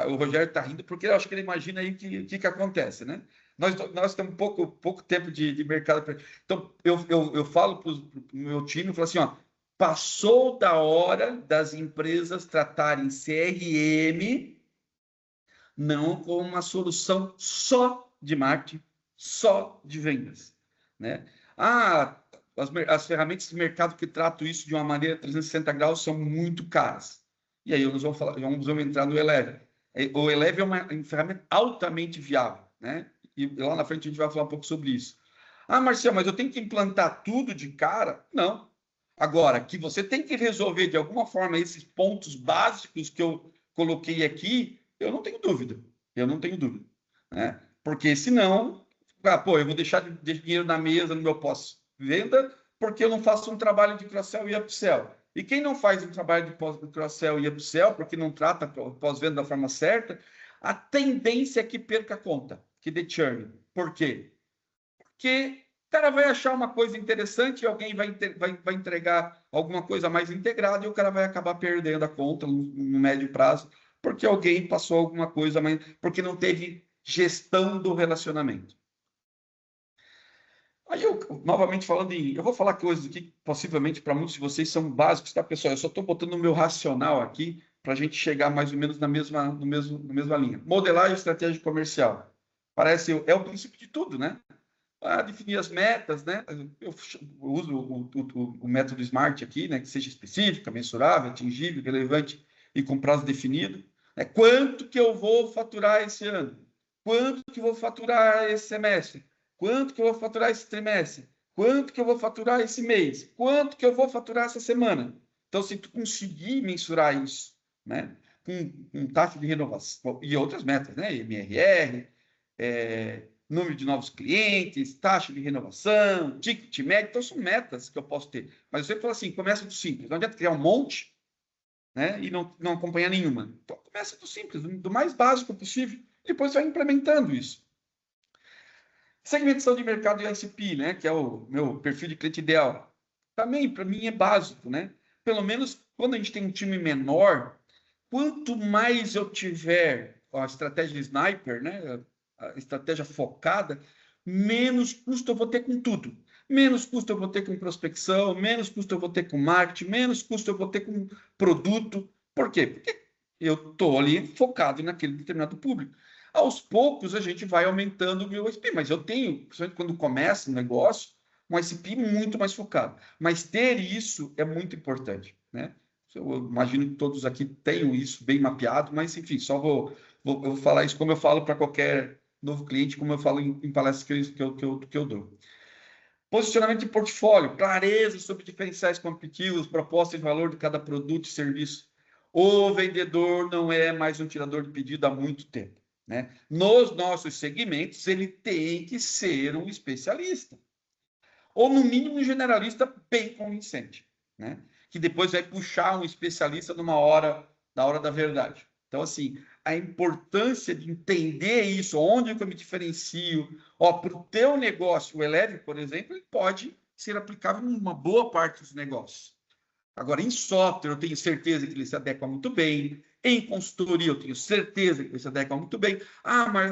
o Rogério está rindo, porque eu acho que ele imagina aí o que acontece, né? nós temos pouco tempo de mercado. Então, eu falo para o meu time, eu falo assim, ó, passou da hora das empresas tratarem CRM não como uma solução só de marketing, só de vendas, né? As ferramentas de mercado que tratam isso de uma maneira 360 graus são muito caras. E aí nós vamos entrar no Eleve. O Eleve é uma ferramenta altamente viável, né? E lá na frente a gente vai falar um pouco sobre isso. Marcelo, mas eu tenho que implantar tudo de cara? Não. Agora, que você tem que resolver de alguma forma esses pontos básicos que eu coloquei aqui, eu não tenho dúvida. Eu não tenho dúvida. Né? Porque senão, eu vou deixar de dinheiro na mesa no meu pós-venda porque eu não faço um trabalho de cross-sell e upsell. E quem não faz um trabalho de cross-sell e upsell, porque não trata pós-venda da forma certa, a tendência é que perca a conta, que dê churn. Por quê? Porque o cara vai achar uma coisa interessante e alguém vai entregar alguma coisa mais integrada e o cara vai acabar perdendo a conta no médio prazo, porque alguém passou alguma coisa, porque não teve gestão do relacionamento. Aí novamente falando eu vou falar coisas aqui que possivelmente para muitos de vocês são básicos, tá, pessoal? Eu só estou botando o meu racional aqui para a gente chegar mais ou menos na mesma linha. Modelar a estratégia comercial. Parece, é o princípio de tudo, né? Definir as metas, né? Eu uso o método SMART aqui, né? Que seja específica, mensurável, atingível, relevante e com prazo definido. Quanto que eu vou faturar esse ano? Quanto que eu vou faturar esse semestre? Quanto que eu vou faturar esse trimestre? Quanto que eu vou faturar esse mês? Quanto que eu vou faturar essa semana? Então, se tu conseguir mensurar isso, né? Com taxa de renovação e outras metas, né? MRR, número de novos clientes, taxa de renovação, ticket médio, então são metas que eu posso ter. Mas eu sempre falo assim, começa do simples, não adianta criar um monte, né, e não acompanhar nenhuma. Então começa do simples, do mais básico possível, e depois vai implementando isso. Segmentação de mercado de ICP, né, que é o meu perfil de cliente ideal. Também, para mim, é básico, né? Pelo menos quando a gente tem um time menor, quanto mais eu tiver a estratégia sniper, né, a estratégia focada, menos custo eu vou ter com tudo. Menos custo eu vou ter com prospecção, menos custo eu vou ter com marketing, menos custo eu vou ter com produto. Por quê? Porque eu estou ali focado naquele determinado público. Aos poucos a gente vai aumentando o meu SP, mas eu tenho, principalmente quando começa o negócio, um SP muito mais focado. Mas ter isso é muito importante, né? Eu imagino que todos aqui tenham isso bem mapeado, mas enfim, só eu vou falar isso como eu falo para qualquer novo cliente, como eu falo em palestras que eu dou. Posicionamento de portfólio, clareza sobre diferenciais competitivos, proposta de valor de cada produto e serviço. O vendedor não é mais um tirador de pedido há muito tempo, né? Nos nossos segmentos, ele tem que ser um especialista. Ou, no mínimo, um generalista bem convincente, né? Que depois vai puxar um especialista na hora da verdade. Então, assim, a importância de entender isso, onde eu me diferencio, para o teu negócio, o Eleve, por exemplo, ele pode ser aplicável em uma boa parte dos negócios. Agora, em software, eu tenho certeza que ele se adequa muito bem. Em consultoria, eu tenho certeza que ele se adequa muito bem.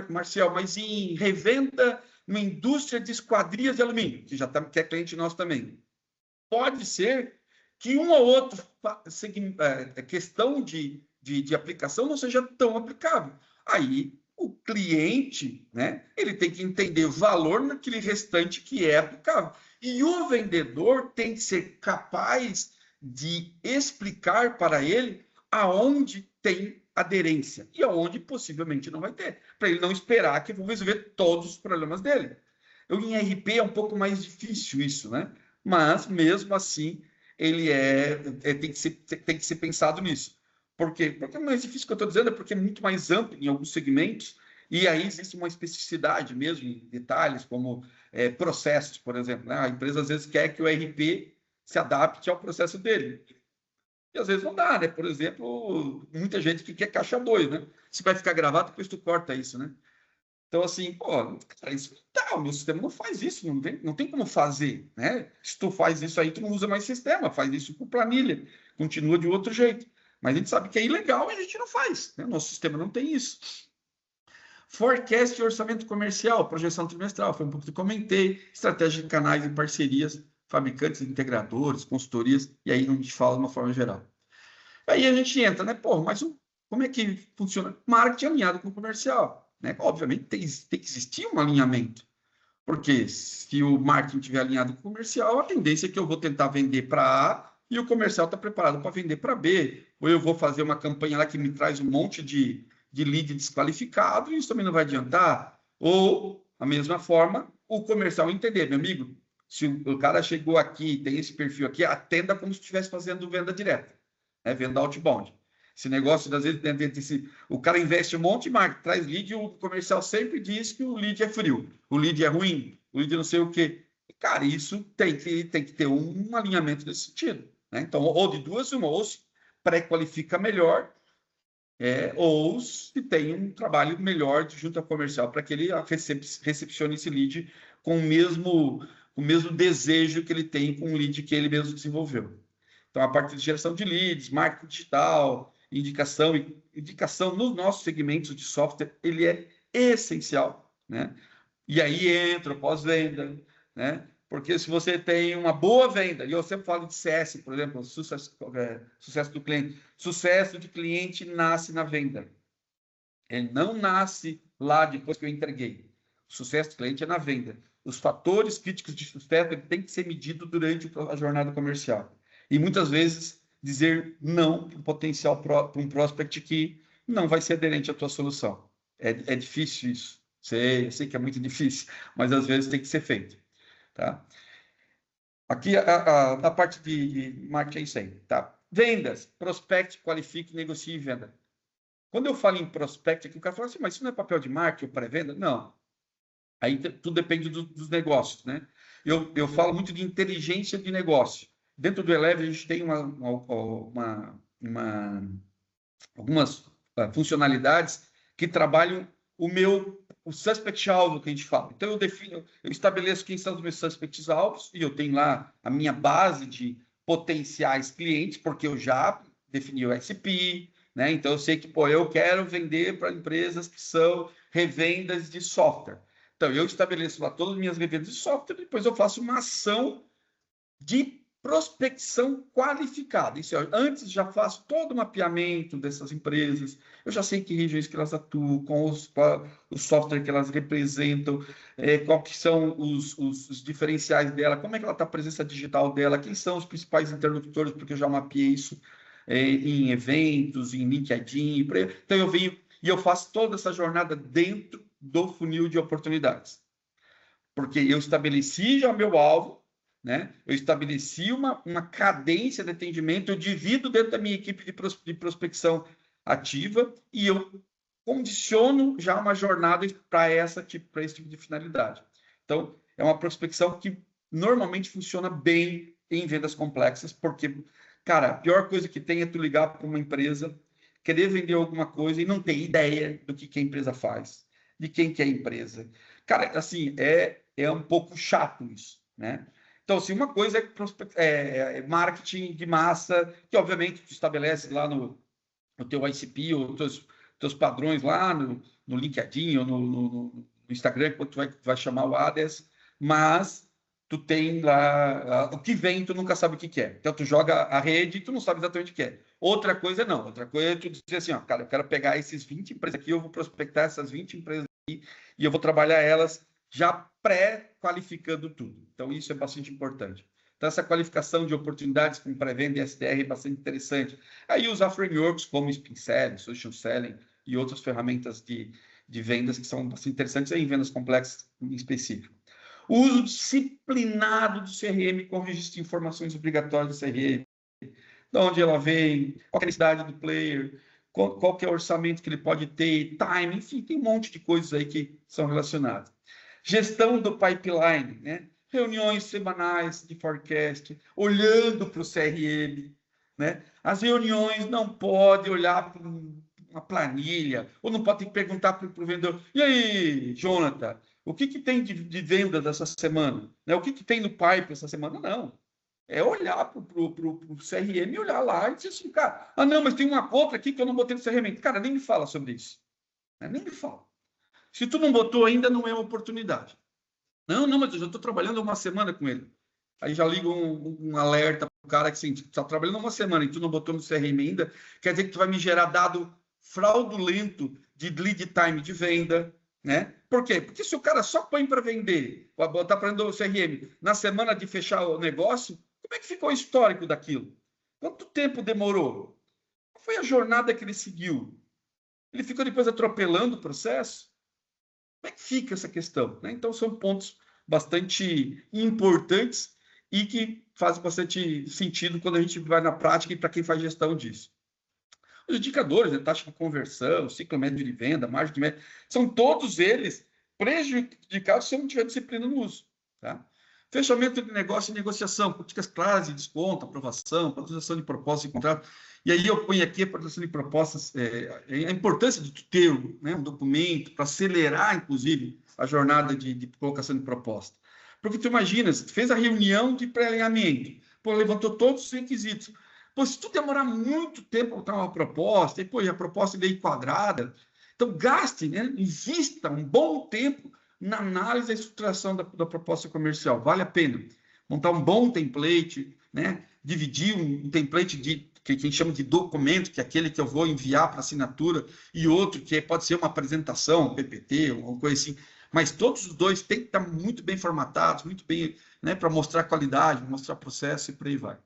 Marcel, mas em revenda, numa indústria de esquadrias de alumínio, que é cliente nosso também. Pode ser que um ou outro questão de aplicação não seja tão aplicável. Aí, o cliente, né, ele tem que entender o valor naquele restante que é aplicável. E o vendedor tem que ser capaz de explicar para ele aonde tem aderência e aonde possivelmente não vai ter, para ele não esperar que eu vou resolver todos os problemas dele. Em RP é um pouco mais difícil isso, né? Mas mesmo assim ele tem que ser pensado nisso. Por quê? Porque é mais difícil que eu estou dizendo, é porque é muito mais amplo em alguns segmentos, e aí existe uma especificidade mesmo em detalhes, como processos, por exemplo. Né? A empresa às vezes quer que o RP se adapte ao processo dele. E às vezes não dá, né? Por exemplo, muita gente que quer caixa 2, né? Se vai ficar gravado, depois tu corta isso, né? Então, assim, cara, isso tá, o meu sistema não faz isso, não tem como fazer, né? Se tu faz isso aí, tu não usa mais sistema, faz isso por planilha, continua de outro jeito. Mas a gente sabe que é ilegal e a gente não faz, né? Nosso sistema não tem isso. Forecast e orçamento comercial, projeção trimestral, foi um pouco que eu comentei, estratégia de canais e parcerias, fabricantes, integradores, consultorias, e aí a gente fala de uma forma geral. Aí a gente entra, né? Pô, mas como é que funciona? Marketing alinhado com o comercial, né? Obviamente tem que existir um alinhamento, porque se o marketing estiver alinhado com o comercial, a tendência é que eu vou tentar vender para A e o comercial está preparado para vender para B, ou eu vou fazer uma campanha lá que me traz um monte de lead desqualificado e isso também não vai adiantar. Ou, da mesma forma, o comercial entender, meu amigo, se o cara chegou aqui, tem esse perfil aqui, atenda como se estivesse fazendo venda direta, né? Venda outbound. Esse negócio, às vezes, o cara investe um monte de marketing, traz lead e o comercial sempre diz que o lead é frio, o lead é ruim, o lead não sei o quê. Cara, isso tem que ter um alinhamento nesse sentido, né? Então, ou de duas, uma, ou se pré-qualifica melhor, ou se tem um trabalho melhor junto ao comercial para que ele recepcione esse lead com o mesmo desejo que ele tem com o lead que ele mesmo desenvolveu. Então, a parte de geração de leads, marketing digital, indicação nos nossos segmentos de software, ele é essencial, né? E aí entra o pós-venda, né? Porque se você tem uma boa venda, e eu sempre falo de CS, por exemplo, sucesso do cliente. Sucesso de cliente nasce na venda. Ele não nasce lá depois que eu entreguei. O sucesso do cliente é na venda. Os fatores críticos de sucesso têm que ser medidos durante a jornada comercial. E muitas vezes dizer não para um potencial para um prospect que não vai ser aderente à tua solução. É difícil isso. Eu sei que é muito difícil, mas às vezes tem que ser feito. Tá? Aqui a parte de marketing é isso aí. Tá? Vendas, prospect, qualifique, negocie e venda. Quando eu falo em prospect, aqui o cara fala assim, mas isso não é papel de marketing ou pré-venda? Não. Aí tudo depende dos negócios, né? Eu falo muito de inteligência de negócio. Dentro do Eleve, a gente tem algumas funcionalidades que trabalham o suspect alvo que a gente fala. Então, eu estabeleço quem são os meus suspects alvos e eu tenho lá a minha base de potenciais clientes, porque eu já defini o SP, né? Então, eu sei que, pô, eu quero vender para empresas que são revendas de software. Então, eu estabeleço lá todas as minhas revendas de software, depois eu faço uma ação de prospecção qualificada. Isso, antes já faço todo o mapeamento dessas empresas, eu já sei que regiões que elas atuam, com o software que elas representam, qual que são os diferenciais dela, como é que ela está a presença digital dela, quem são os principais interlocutores, porque eu já mapeei isso em eventos, em LinkedIn. Então eu venho e eu faço toda essa jornada dentro do funil de oportunidades. Porque eu estabeleci já meu alvo, né? Eu estabeleci uma cadência de atendimento, eu divido dentro da minha equipe de prospecção ativa e eu condiciono já uma jornada para esse tipo de finalidade. Então, é uma prospecção que normalmente funciona bem em vendas complexas, porque, cara, a pior coisa que tem é tu ligar para uma empresa, querer vender alguma coisa e não ter ideia do que a empresa faz, de quem que é a empresa. Cara, assim, é um pouco chato isso, né? Então, assim, uma coisa é marketing de massa, que obviamente tu estabelece lá no teu ICP, ou teus padrões lá no LinkedIn ou no Instagram, quando tu vai chamar o ADES, mas tu tem lá o que vem, tu nunca sabe o que é. Então, tu joga a rede e tu não sabe exatamente o que é. Outra coisa não, outra coisa é tu dizer assim, ó, cara, eu quero pegar esses 20 empresas aqui, eu vou prospectar essas 20 empresas aqui e eu vou trabalhar elas já pré-qualificando tudo. Então, isso é bastante importante. Então, essa qualificação de oportunidades com pré-venda e SDR é bastante interessante. Aí, usar frameworks como Spin Selling, Social Selling e outras ferramentas de vendas que são bastante interessantes em vendas complexas em específico. O uso disciplinado do CRM com registro de informações obrigatórias do CRM. De onde ela vem, qual é a necessidade do player, qual que é o orçamento que ele pode ter, time, enfim, tem um monte de coisas aí que são relacionadas. Gestão do pipeline, né? Reuniões semanais de forecast, olhando para o CRM, né? As reuniões não pode olhar para uma planilha, ou não pode perguntar para o vendedor, e aí, Jonathan, o que tem de venda dessa semana? Né? O que tem no pipe essa semana? Não. É olhar para o CRM e olhar lá e dizer assim, cara, não, mas tem uma outra aqui que eu não botei no CRM. Cara, nem me fala sobre isso. Né? Nem me fala. Se tu não botou ainda, não é uma oportunidade. Não, mas eu já estou trabalhando uma semana com ele. Aí já liga um alerta para o cara que assim, está trabalhando uma semana e tu não botou no CRM ainda, quer dizer que tu vai me gerar dado fraudulento de lead time de venda, né? Por quê? Porque se o cara só põe para vender, para botar para dentro do CRM, na semana de fechar o negócio, como é que ficou o histórico daquilo? Quanto tempo demorou? Qual foi a jornada que ele seguiu? Ele ficou depois atropelando o processo? Como é que fica essa questão, né? Então, são pontos bastante importantes e que fazem bastante sentido quando a gente vai na prática e para quem faz gestão disso. Os indicadores, né, taxa de conversão, ciclo médio de venda, margem de média, são todos eles prejudicados se eu não tiver disciplina no uso. Tá? Fechamento de negócio e negociação, políticas claras de desconto, aprovação, padronização de propostas e contrato. E aí eu ponho aqui a padronização de propostas, a importância de tu ter, né, um documento para acelerar, inclusive, a jornada de colocação de proposta. Porque tu imagina, tu fez a reunião de pré-alinhamento, levantou todos os requisitos. Pô, se tu demorar muito tempo para botar uma proposta, e pô, a proposta é quadrada, então gaste, né? Invista um bom tempo na análise da estruturação da proposta comercial. Vale a pena montar um bom template, né? Dividir um template que a gente chama de documento, que é aquele que eu vou enviar para assinatura, e outro que pode ser uma apresentação, um PPT, uma coisa assim. Mas todos os dois têm que estar muito bem formatados, muito bem, né? Para mostrar qualidade, mostrar processo e por aí vai.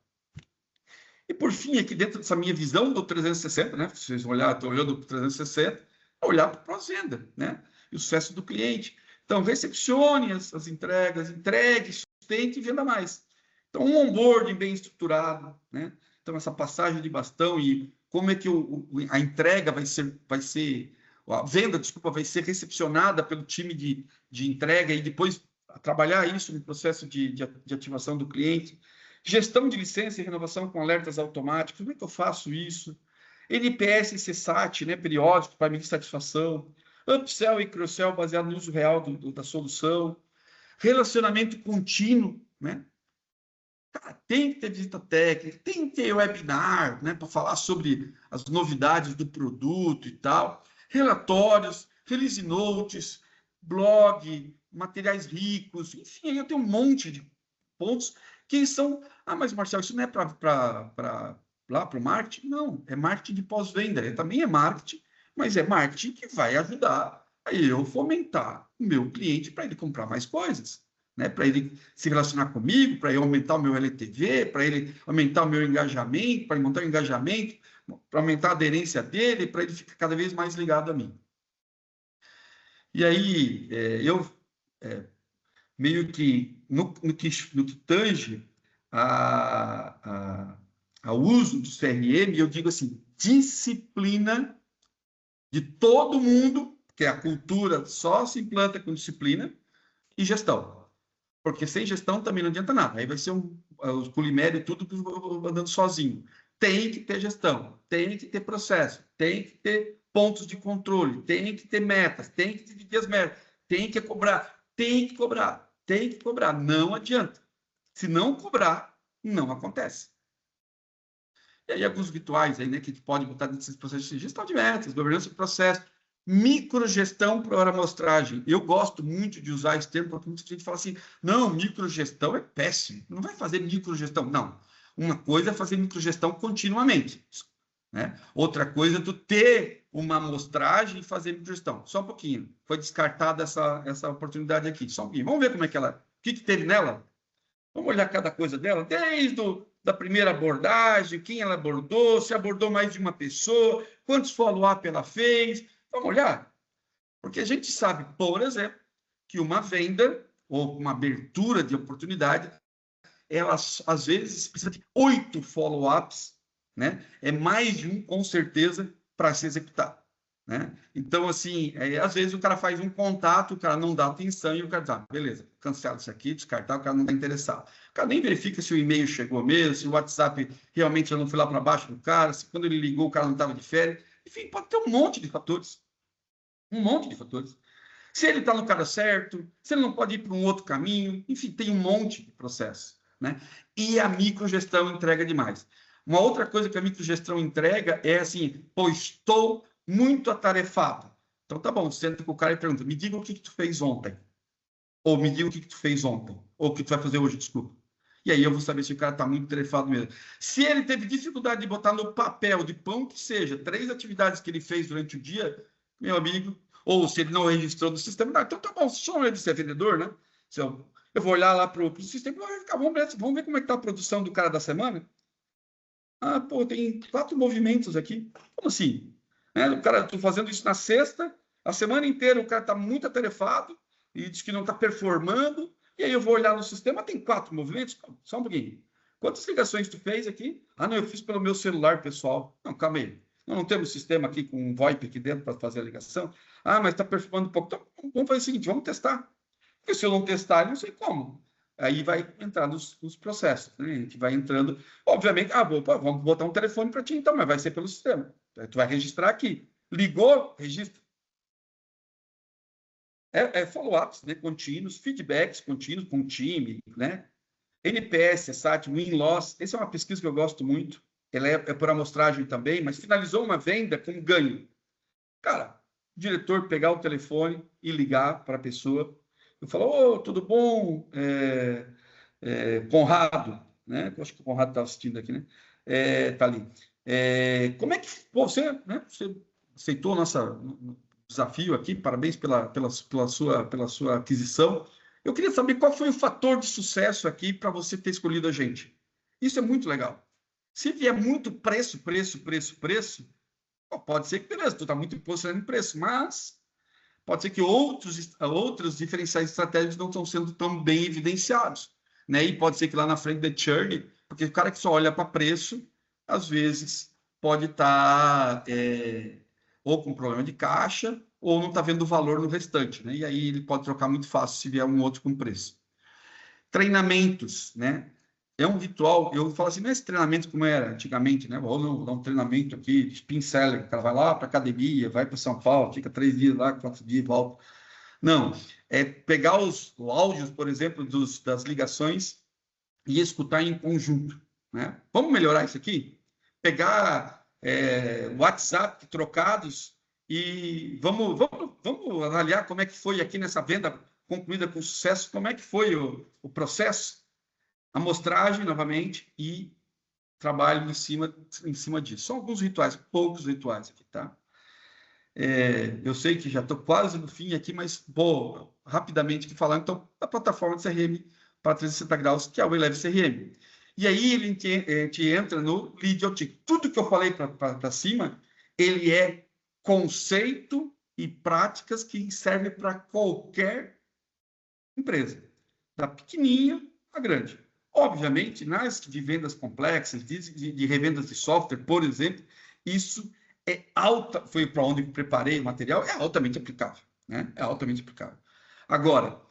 E, por fim, aqui dentro dessa minha visão do 360, né? Se vocês olharem, estou olhando para o 360, olhar para o pós-venda, né? E o sucesso do cliente. Então, recepcione as entregas, entregue, sustente e venda mais. Então, um onboarding bem estruturado, né? Então, essa passagem de bastão e como é que a entrega vai ser, a venda, desculpa, vai ser recepcionada pelo time de entrega e depois trabalhar isso no processo de ativação do cliente. Gestão de licença e renovação com alertas automáticos, como é que eu faço isso? NPS e CSAT, né, periódico, para medir satisfação. Upsell e cross-sell baseado no uso real da solução. Relacionamento contínuo, né? Cara, tem que ter visita técnica, tem que ter webinar, né, para falar sobre as novidades do produto e tal. Relatórios, release notes, blog, materiais ricos, enfim, eu tenho um monte de pontos que são... Ah, mas Marcelo, isso não é para lá para o marketing? Não, é marketing de pós-venda. Também é marketing, mas é marketing que vai ajudar a eu fomentar o meu cliente para ele comprar mais coisas, né? Para ele se relacionar comigo, para eu aumentar o meu LTV, para ele aumentar o meu engajamento, para ele montar o engajamento, para aumentar a aderência dele, para ele ficar cada vez mais ligado a mim. E aí, meio que no que tange ao uso do CRM, eu digo assim, disciplina de todo mundo, porque a cultura só se implanta com disciplina, e gestão. Porque sem gestão também não adianta nada. Aí vai ser os polimério tudo andando sozinho. Tem que ter gestão, tem que ter processo, tem que ter pontos de controle, tem que ter metas, tem que dividir as metas, tem que cobrar, tem que cobrar. Tem que cobrar, não adianta. Se não cobrar, não acontece. E aí alguns rituais aí, né, que a gente pode botar dentro desses processos de gestão de metas, governança de processo, microgestão para amostragem. Eu gosto muito de usar esse termo, porque muita gente fala assim, não, microgestão é péssimo, não vai fazer microgestão. Não, uma coisa é fazer microgestão continuamente, né? Outra coisa é tu ter uma amostragem e fazer microgestão. Só um pouquinho. Foi descartada essa oportunidade aqui. Só um pouquinho. Vamos ver como é que ela... O que teve nela? Vamos olhar cada coisa dela, desde da primeira abordagem, quem ela abordou, se abordou mais de uma pessoa, quantos follow-up ela fez. Vamos olhar? Porque a gente sabe, por exemplo, que uma venda ou uma abertura de oportunidade, ela às vezes precisa de 8 follow-ups, né? É mais de um, com certeza, para se executar, né? Então, assim, às vezes o cara faz um contato, o cara não dá atenção e o cara diz, beleza, cancela isso aqui, descartar, o cara não está interessado. O cara nem verifica se o e-mail chegou mesmo, se o WhatsApp realmente já não foi lá para baixo do cara, se quando ele ligou o cara não estava de férias. Enfim, pode ter um monte de fatores. Um monte de fatores. Se ele está no cara certo, se ele não pode ir para um outro caminho, enfim, tem um monte de processo, né? E a microgestão entrega demais. Uma outra coisa que a microgestão entrega é assim, pô, estou muito atarefado. Então, tá bom, senta com o cara e pergunta, me diga o que tu fez ontem. Ou me diga o que tu fez ontem. Ou o que tu vai fazer hoje, desculpa. E aí eu vou saber se o cara está muito tarefado mesmo. Se ele teve dificuldade de botar no papel, de pão que seja, 3 atividades que ele fez durante o dia, meu amigo, ou se ele não registrou no sistema, então tá bom, se chama ele de ser vendedor, né? Se eu vou olhar lá para o sistema, vamos ver como é que está a produção do cara da semana. Ah, pô, tem 4 movimentos aqui. Como assim? Né? O cara, estou fazendo isso na sexta, a semana inteira o cara está muito atarefado e diz que não está performando. E aí eu vou olhar no sistema, tem 4 movimentos. Só um pouquinho. Quantas ligações tu fez aqui? Ah, não, eu fiz pelo meu celular, pessoal. Não, calma aí. Nós não temos sistema aqui com um VoIP aqui dentro para fazer a ligação. Ah, mas está performando um pouco. Então, vamos fazer o seguinte, vamos testar. Porque se eu não testar, eu não sei como. Aí vai entrar nos processos, né? A gente vai entrando. Obviamente, vamos botar um telefone para ti, então, mas vai ser pelo sistema. Aí tu vai registrar aqui. Ligou, registra. Follow-ups, né? Contínuos, feedbacks contínuos com o time, né? NPS, SAT, Win-Loss. Essa é uma pesquisa que eu gosto muito. Ela é por amostragem também, mas finalizou uma venda com ganho. Cara, o diretor pegar o telefone e ligar para a pessoa. Eu falo, ô, tudo bom? Conrado, né? Eu acho que o Conrado está assistindo aqui, né? Tá ali. Como é que você, né? Você aceitou o nosso desafio aqui? Parabéns pela sua aquisição. Eu queria saber qual foi o fator de sucesso aqui para você ter escolhido a gente. Isso é muito legal. Se vier muito preço, pode ser que, beleza, tu está muito posicionado em preço, mas pode ser que outros diferenciais estratégicos não estão sendo tão bem evidenciados, né? E pode ser que lá na frente da churn, porque o cara que só olha para preço, às vezes pode estar ou com problema de caixa ou não está vendo valor no restante, né? E aí ele pode trocar muito fácil se vier um outro com preço. Treinamentos, né? É um ritual, eu falo assim, não é esse treinamento como era antigamente, né? Vou dar um treinamento aqui de spin seller, o cara vai lá para academia, vai para São Paulo, fica 3 dias lá, 4 dias e volta. Não, é pegar os áudios, por exemplo, das ligações e escutar em conjunto, né? Vamos melhorar isso aqui? Pegar WhatsApp trocados e vamos avaliar como é que foi aqui nessa venda concluída com sucesso, como é que foi o processo, amostragem novamente e trabalho em cima disso. São alguns rituais, poucos rituais aqui, tá? Eu sei que já estou quase no fim aqui, mas vou rapidamente aqui falar, então, da plataforma de CRM para 360 graus, que é o Eleve CRM. E aí ele te entra no Lead Optic. Tudo que eu falei para cima, ele é conceito e práticas que servem para qualquer empresa, da pequenininha à grande. Obviamente, nas de vendas complexas, de revendas de software, por exemplo, isso foi para onde eu preparei o material, é altamente aplicável, né? É altamente aplicável. Agora,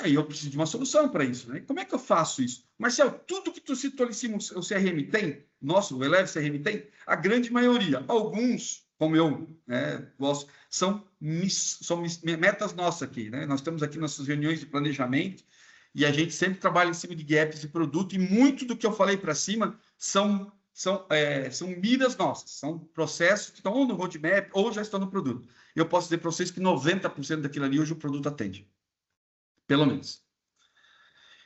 aí eu preciso de uma solução para isso, né? Como é que eu faço isso? Marcelo, tudo que tu citou ali em cima, o CRM tem, o Eleve CRM tem, a grande maioria, alguns, como eu gosto, são metas nossas aqui, né? Nós temos aqui nossas reuniões de planejamento e a gente sempre trabalha em cima de gaps de produto e muito do que eu falei para cima são miras nossas, são processos que estão no roadmap ou já estão no produto. Eu posso dizer para vocês que 90% daquilo ali hoje o produto atende, pelo menos.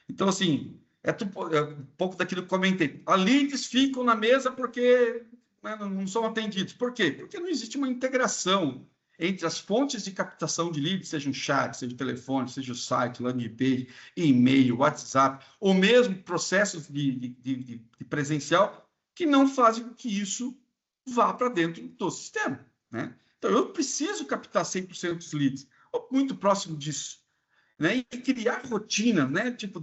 Então, assim, um pouco daquilo que eu comentei. As leads ficam na mesa porque não são atendidos. Por quê? Porque não existe uma integração entre as fontes de captação de leads, seja um chat, seja o telefone, seja o site, landing page, e-mail, WhatsApp, ou mesmo processos de presencial, que não fazem com que isso vá para dentro do sistema, né? Então, eu preciso captar 100% dos leads, ou muito próximo disso, né? E criar rotina, né? Tipo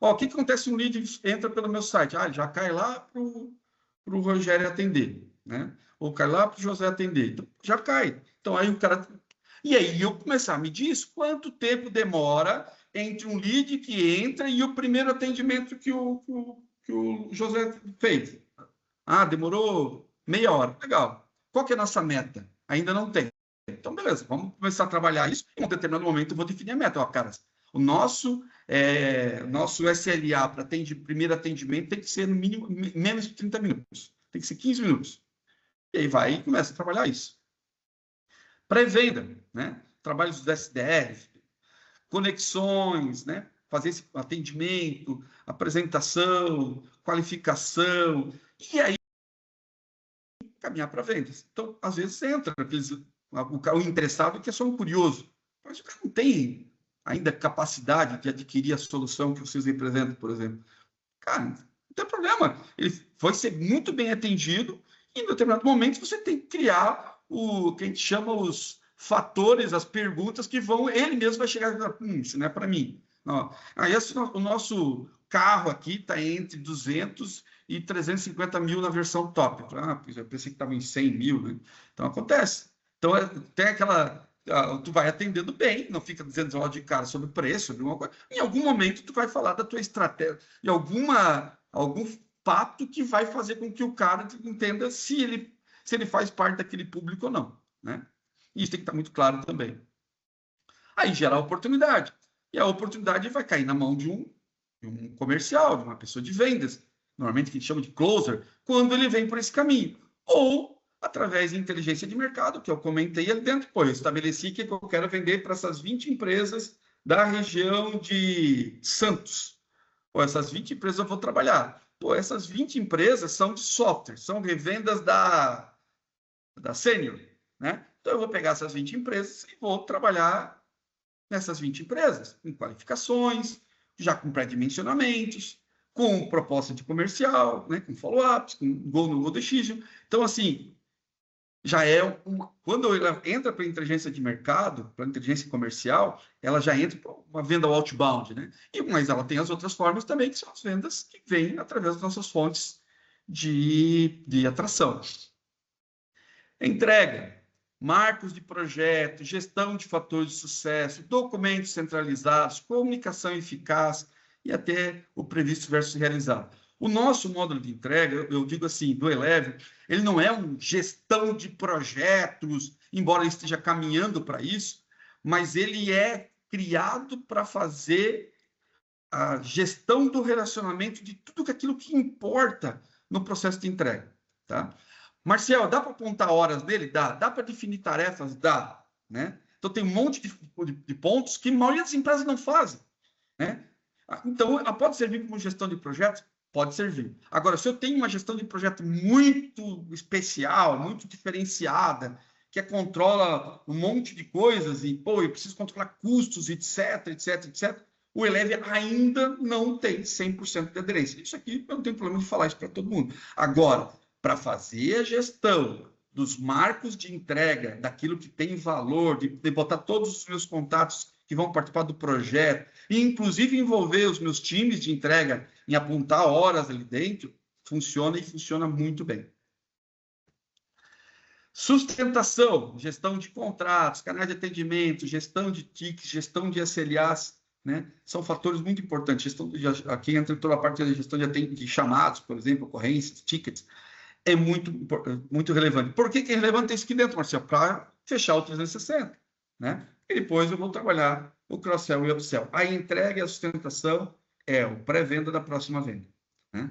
o que acontece se um lead entra pelo meu site? Ele já cai lá para o Rogério atender, né? Ou cai lá para o José atender. Então, já cai. Então, aí o cara... E aí eu começar a medir isso, quanto tempo demora entre um lead que entra e o primeiro atendimento que o José fez. Demorou meia hora. Legal. Qual que é a nossa meta? Ainda não tem. Então, beleza, vamos começar a trabalhar isso. Em um determinado momento, eu vou definir a meta. Cara, o nosso SLA para primeiro atendimento tem que ser, no mínimo, menos de 30 minutos. Tem que ser 15 minutos. E aí vai e começa a trabalhar isso. Pré-venda, né? Trabalhos dos SDRs, conexões, né? Fazer esse atendimento, apresentação, qualificação, e aí caminhar para vendas. Então, às vezes entra o interessado que é só um curioso, mas o cara não tem ainda capacidade de adquirir a solução que vocês representam, por exemplo. Cara, não tem problema. Ele vai ser muito bem atendido e, em determinado momento, você tem que criar o que a gente chama os fatores, as perguntas que vão... Ele mesmo vai chegar e falar, isso não é para mim. Não. Aí, o nosso carro aqui está entre 200 e 350 mil na versão top. Eu pensei que estava em 100 mil, né? Então, acontece. Então, tem aquela... tu vai atendendo bem, não fica dizendo logo de cara sobre preço, sobre alguma coisa. Em algum momento, tu vai falar da tua estratégia, de algum fato que vai fazer com que o cara entenda se ele faz parte daquele público ou não, né? Isso tem que estar muito claro também. Aí gera a oportunidade. E a oportunidade vai cair na mão de um comercial, de uma pessoa de vendas, normalmente que a gente chama de closer, quando ele vem por esse caminho. Ou através de inteligência de mercado, que eu comentei ali dentro. Pô, eu estabeleci que eu quero vender para essas 20 empresas da região de Santos. Pô, essas 20 empresas eu vou trabalhar. Pô, essas 20 empresas são de software, são revendas da Senior, né? Então, eu vou pegar essas 20 empresas e vou trabalhar nessas 20 empresas, com qualificações, já com pré-dimensionamentos, com proposta de comercial, né? Com follow-ups, com go no go decision. Então, assim, já é quando ela entra para a inteligência de mercado, para a inteligência comercial, ela já entra para uma venda outbound, né? Mas ela tem as outras formas também, que são as vendas que vêm através das nossas fontes de atração. Entrega, marcos de projeto, gestão de fatores de sucesso, documentos centralizados, comunicação eficaz e até o previsto versus realizado. O nosso módulo de entrega, eu digo assim, do Eleve, ele não é uma gestão de projetos, embora ele esteja caminhando para isso, mas ele é criado para fazer a gestão do relacionamento de tudo aquilo que importa no processo de entrega, tá? Marcel, dá para apontar horas dele? Dá. Dá para definir tarefas? Dá. Né? Então, tem um monte de pontos que a maioria das empresas não fazem. Né? Então, ela pode servir como gestão de projetos? Pode servir. Agora, se eu tenho uma gestão de projeto muito especial, muito diferenciada, que controla um monte de coisas e, pô, eu preciso controlar custos, etc, etc, etc, o Eleve ainda não tem 100% de aderência. Isso aqui, eu não tenho problema de falar isso para todo mundo. Agora, para fazer a gestão dos marcos de entrega, daquilo que tem valor, de botar todos os meus contatos que vão participar do projeto, e inclusive envolver os meus times de entrega em apontar horas ali dentro, funciona e funciona muito bem. Sustentação, gestão de contratos, canais de atendimento, gestão de tickets, gestão de SLAs, né? São fatores muito importantes. Aqui entra toda a parte da gestão de chamados, por exemplo, ocorrências, tickets, é muito relevante. Por que é relevante isso aqui dentro, Marcelo? Para fechar o 360, né? E depois eu vou trabalhar o cross-sell e upsell. A entrega e a sustentação é o pré-venda da próxima venda, né?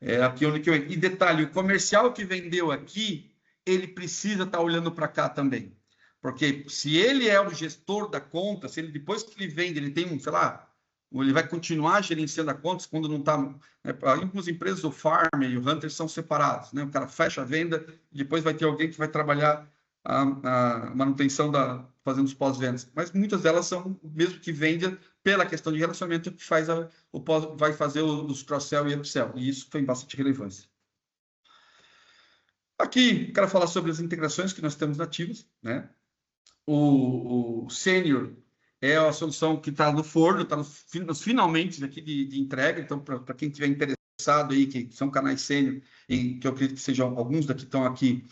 É aqui onde e detalhe, o comercial que vendeu aqui, ele precisa estar olhando para cá também. Porque se ele é o gestor da conta, se ele depois que ele vende, ele tem sei lá, ele vai continuar gerenciando a conta quando não está... Né? Algumas empresas, o Farmer e o Hunter são separados. Né? O cara fecha a venda, depois vai ter alguém que vai trabalhar a manutenção, fazendo os pós-vendas. Mas muitas delas são, mesmo que venda, pela questão de relacionamento, que vai fazer os cross-sell e upsell. E isso tem bastante relevância. Aqui, quero falar sobre as integrações que nós temos nativas. Né? O Senior é a solução que está no forno, está nos finalmente aqui de entrega. Então, para quem estiver interessado aí, que são canais sênior, que eu acredito que sejam alguns daqui estão aqui,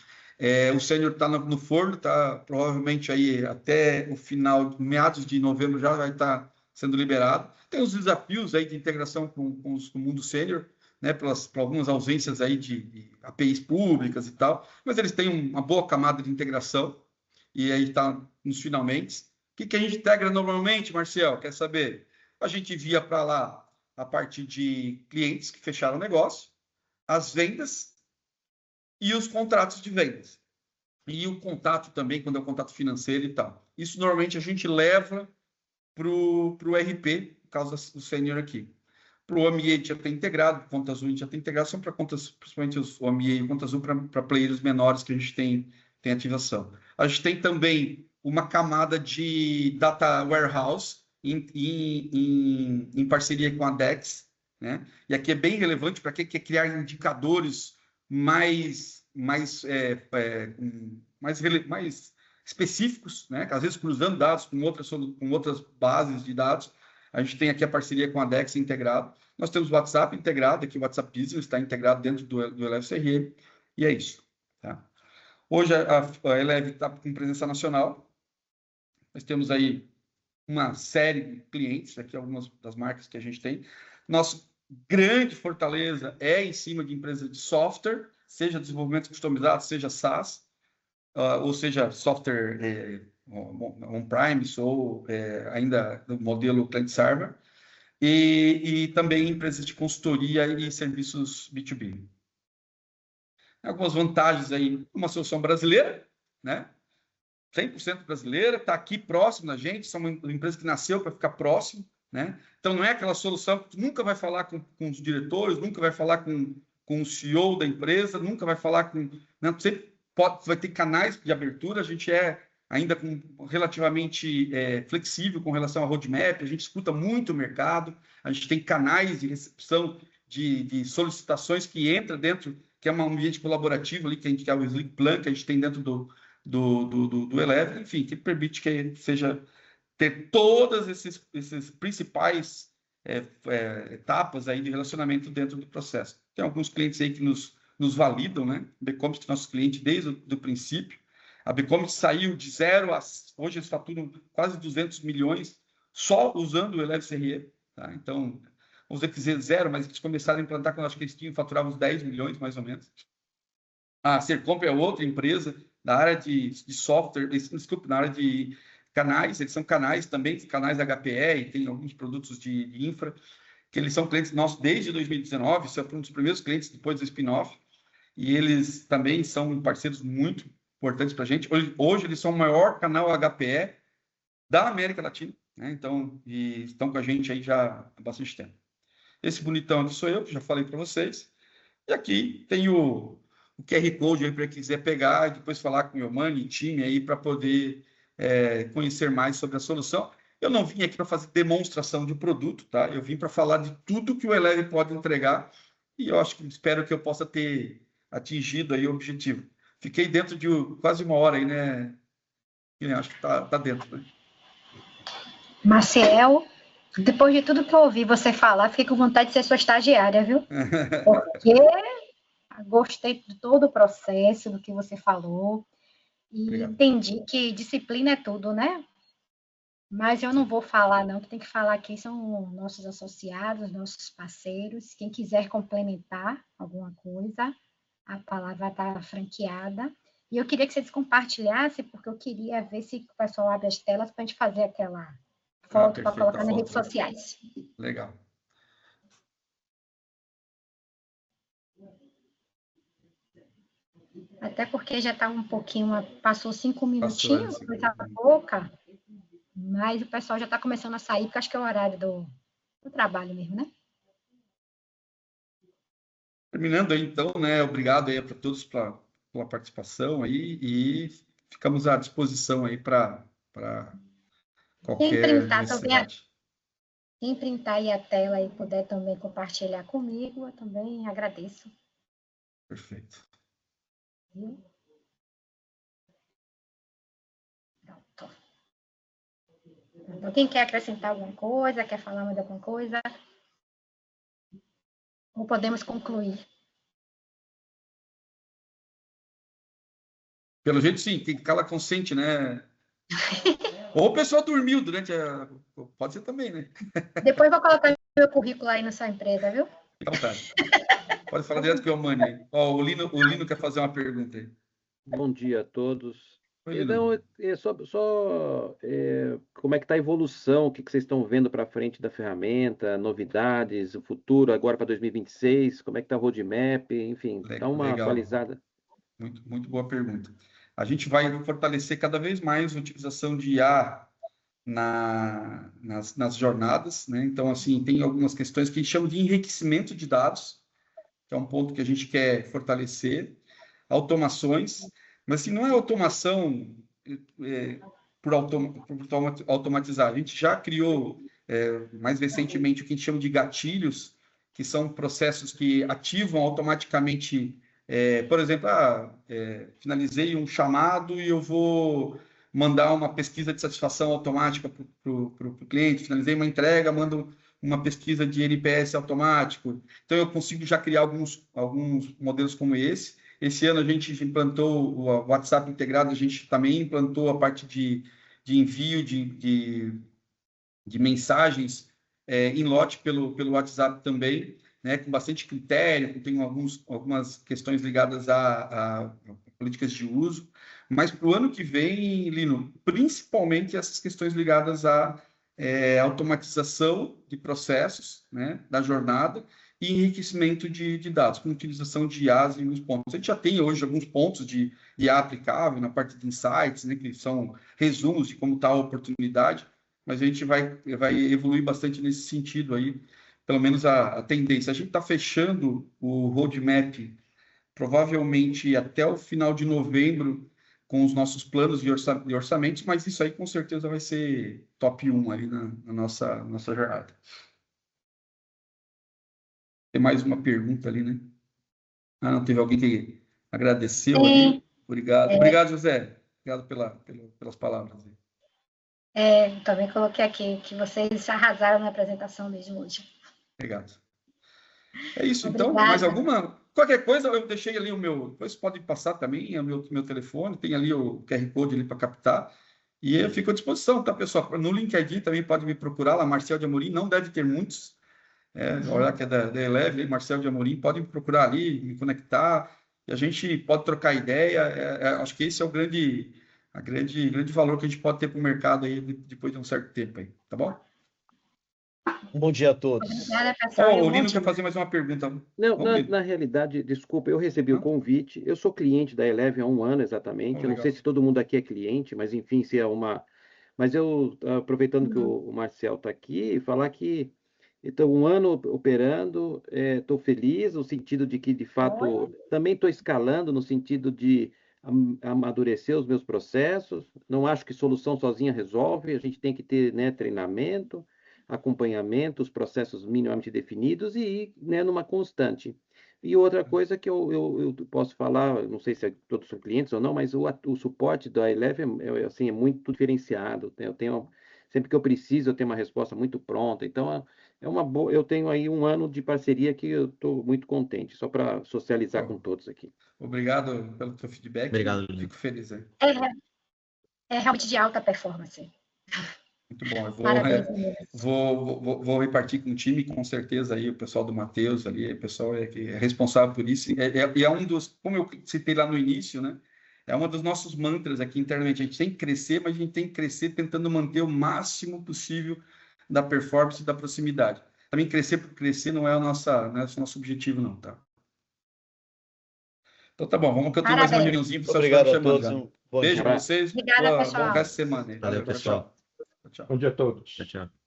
o sênior está no forno, está provavelmente aí até o final, meados de novembro já vai estar sendo liberado. Tem os desafios aí de integração com o mundo sênior, né, por algumas ausências aí de APIs públicas e tal, mas eles têm uma boa camada de integração e aí está nos finalmente. O que a gente integra normalmente, Marcel? Quer saber? A gente envia para lá a partir de clientes que fecharam o negócio, as vendas e os contratos de vendas. e o contato também, quando é o contato financeiro e tal. Isso normalmente a gente leva para o RP, no caso do sênior aqui. Para o ambiente já tem integrado, conta azul a gente já tem integrado, são para contas, principalmente o ambiente e conta azul, para players menores que a gente tem ativação. A gente tem também uma camada de data warehouse em parceria com a DEX, né? E aqui é bem relevante para quem quer criar indicadores mais específicos, né? Às vezes cruzando dados com outras bases de dados. A gente tem aqui a parceria com a DEX integrado. Nós temos o WhatsApp integrado, aqui o WhatsApp Business está integrado dentro do Eleve CRM, e é isso. Tá? Hoje a Eleve está com presença nacional. Nós temos aí uma série de clientes, aqui algumas das marcas que a gente tem. Nossa grande fortaleza é em cima de empresas de software, seja desenvolvimento customizado, seja SaaS, ou seja, software on-premise ou ainda no modelo client-server, e também empresas de consultoria e serviços B2B. Algumas vantagens aí, uma solução brasileira, né? 100% brasileira, está aqui próximo da gente, são uma empresa que nasceu para ficar próximo, né? Então não é aquela solução que tu nunca vai falar com os diretores, nunca vai falar com o CEO da empresa, nunca vai falar com... Né? Você vai ter canais de abertura, a gente é ainda relativamente flexível com relação ao roadmap, a gente escuta muito o mercado, a gente tem canais de recepção de solicitações que entra dentro, que é um ambiente colaborativo ali, que a gente quer o Slick Plan, que a gente tem dentro do Eleve, enfim, que permite que seja ter todas esses principais etapas aí de relacionamento dentro do processo. Tem alguns clientes aí que nos validam, né? Becommerce, que é nosso cliente desde o princípio. A Becommerce saiu de zero a... Hoje eles faturam quase 200 milhões só usando o Eleve CRM. Tá? Então, vamos dizer zero, mas eles começaram a implantar quando acho que eles faturavam uns 10 milhões, mais ou menos. A Sercomp é outra empresa da área de software, desculpe, na área de canais, eles são canais também, canais HPE, e tem alguns produtos de infra, que eles são clientes nossos desde 2019, isso é um dos primeiros clientes depois do spin-off, e eles também são parceiros muito importantes para a gente. Hoje eles são o maior canal HPE da América Latina, né? Então, e estão com a gente aí já há bastante tempo. Esse bonitão aqui sou eu, que já falei para vocês, e aqui tem o QR Code aí para quem quiser pegar e depois falar com o meu mano e time aí para poder conhecer mais sobre a solução. Eu não vim aqui para fazer demonstração de produto, tá? Eu vim para falar de tudo que o Eleve pode entregar e eu espero que eu possa ter atingido aí o objetivo. Fiquei dentro de quase uma hora aí, né? Acho que tá dentro, né? Maciel, depois de tudo que eu ouvi você falar, fiquei com vontade de ser sua estagiária, viu? Porque gostei de todo o processo, do que você falou, e Obrigado. entendi que disciplina é tudo, né? Mas eu não vou falar, não, que tem que falar aqui são nossos associados, nossos parceiros. Quem quiser complementar alguma coisa, a palavra está franqueada. E eu queria que vocês compartilhassem, porque eu queria ver se o pessoal abre as telas para a gente fazer aquela foto para colocar nas redes sociais. Legal. Até porque já está um pouquinho, passou 5 minutinhos, coisa pouca, mas o pessoal já está começando a sair, porque acho que é o horário do trabalho mesmo, né? Terminando aí, então, né? Obrigado aí para todos pela participação aí e ficamos à disposição aí para qualquer necessidade. Quem printar aí a tela e puder também compartilhar comigo, eu também agradeço. Perfeito. Viu? Pronto. Então, quem quer acrescentar alguma coisa, quer falar mais alguma coisa? Ou podemos concluir? Pelo jeito, sim, tem que ficar lá consciente, né? Ou o pessoal dormiu durante a... Pode ser também, né? Depois vou colocar meu currículo aí na sua empresa, viu? Fica à vontade. Pode falar direto com o Mani aí. Ó, o Lino quer fazer uma pergunta aí. Bom dia a todos. Oi, Então, como é que está a evolução? O que vocês estão vendo para frente da ferramenta? Novidades, o futuro agora para 2026? Como é que está o roadmap? Enfim, dá uma legal. atualizada. Muito boa pergunta. A gente vai fortalecer cada vez mais a utilização de IA nas jornadas, né? Então, assim, tem algumas questões que a gente chama de enriquecimento de dados, que é um ponto que a gente quer fortalecer, automações, mas assim, não é automação por automatizar. A gente já criou, mais recentemente, o que a gente chama de gatilhos, que são processos que ativam automaticamente, por exemplo, finalizei um chamado e eu vou mandar uma pesquisa de satisfação automática para o cliente, finalizei uma entrega, mando uma pesquisa de NPS automático. Então, eu consigo já criar alguns modelos como esse. Esse ano a gente implantou o WhatsApp integrado, a gente também implantou a parte de envio de mensagens em lote pelo WhatsApp também, né, com bastante critério, tem algumas questões ligadas a políticas de uso. Mas para o ano que vem, Lino, principalmente essas questões ligadas à automatização de processos, né, da jornada e enriquecimento de dados, com utilização de IAs em alguns pontos. A gente já tem hoje alguns pontos de IA aplicável na parte de insights, né, que são resumos de como está a oportunidade, mas a gente vai evoluir bastante nesse sentido aí, pelo menos a tendência. A gente está fechando o roadmap provavelmente até o final de novembro, com os nossos planos de orçamentos, mas isso aí com certeza vai ser top 1 ali na nossa jornada. Tem mais uma pergunta ali, né? Não, teve alguém que agradeceu ali. Obrigado. Obrigado, José. Obrigado pelas palavras. Também coloquei aqui que vocês arrasaram na apresentação mesmo hoje. Obrigado. É isso, Obrigada. Então. Mais alguma? Qualquer coisa, eu deixei ali o meu... Depois pode passar também, é o meu telefone, tem ali o QR Code ali para captar. E eu fico à disposição, tá, pessoal? No LinkedIn também pode me procurar lá, Marcel de Amorim, não deve ter muitos. Olha que é da Eleve, Marcel de Amorim, pode me procurar ali, me conectar, e a gente pode trocar ideia. Acho que esse é o grande valor que a gente pode ter para o mercado aí depois de um certo tempo aí, tá bom? Um bom dia a todos. Obrigada, pessoal. O Lino quer fazer mais uma pergunta. Não, na realidade, desculpa, eu recebi o convite. Eu sou cliente da Eleve há 1 ano exatamente. Eu não sei se todo mundo aqui é cliente, mas enfim, se é uma... Mas eu, aproveitando que o Marcel está aqui, falar que estou 1 ano operando, estou feliz no sentido de que, de fato, também estou escalando no sentido de amadurecer os meus processos. Não acho que solução sozinha resolve, a gente tem que ter, né, treinamento, acompanhamento, os processos minimamente definidos e ir, né, numa constante. E outra coisa que eu posso falar, não sei se todos são clientes ou não, mas o suporte da Eleven assim, é muito diferenciado. Eu tenho, sempre que eu preciso, eu tenho uma resposta muito pronta. Então, eu tenho aí 1 ano de parceria que eu estou muito contente, só para socializar com todos aqui. Obrigado pelo teu feedback. Obrigado, Fico feliz aí. É realmente de alta performance. Muito bom. Eu vou repartir com o time, com certeza, aí, o pessoal do Matheus ali, o pessoal que é responsável por isso. E é um dos, como eu citei lá no início, né? É um dos nossos mantras aqui internamente. A gente tem que crescer, mas a gente tem que crescer tentando manter o máximo possível da performance e da proximidade. Também crescer por crescer não é o nosso objetivo, não, tá? Então tá bom, vamos que eu tenho mais uma reuniãozinha. Obrigado a todos. Beijo para vocês. Obrigada, pessoal. Bom resto de semana. Valeu, pessoal. Tchau. Bom dia a todos. Tchau, tchau.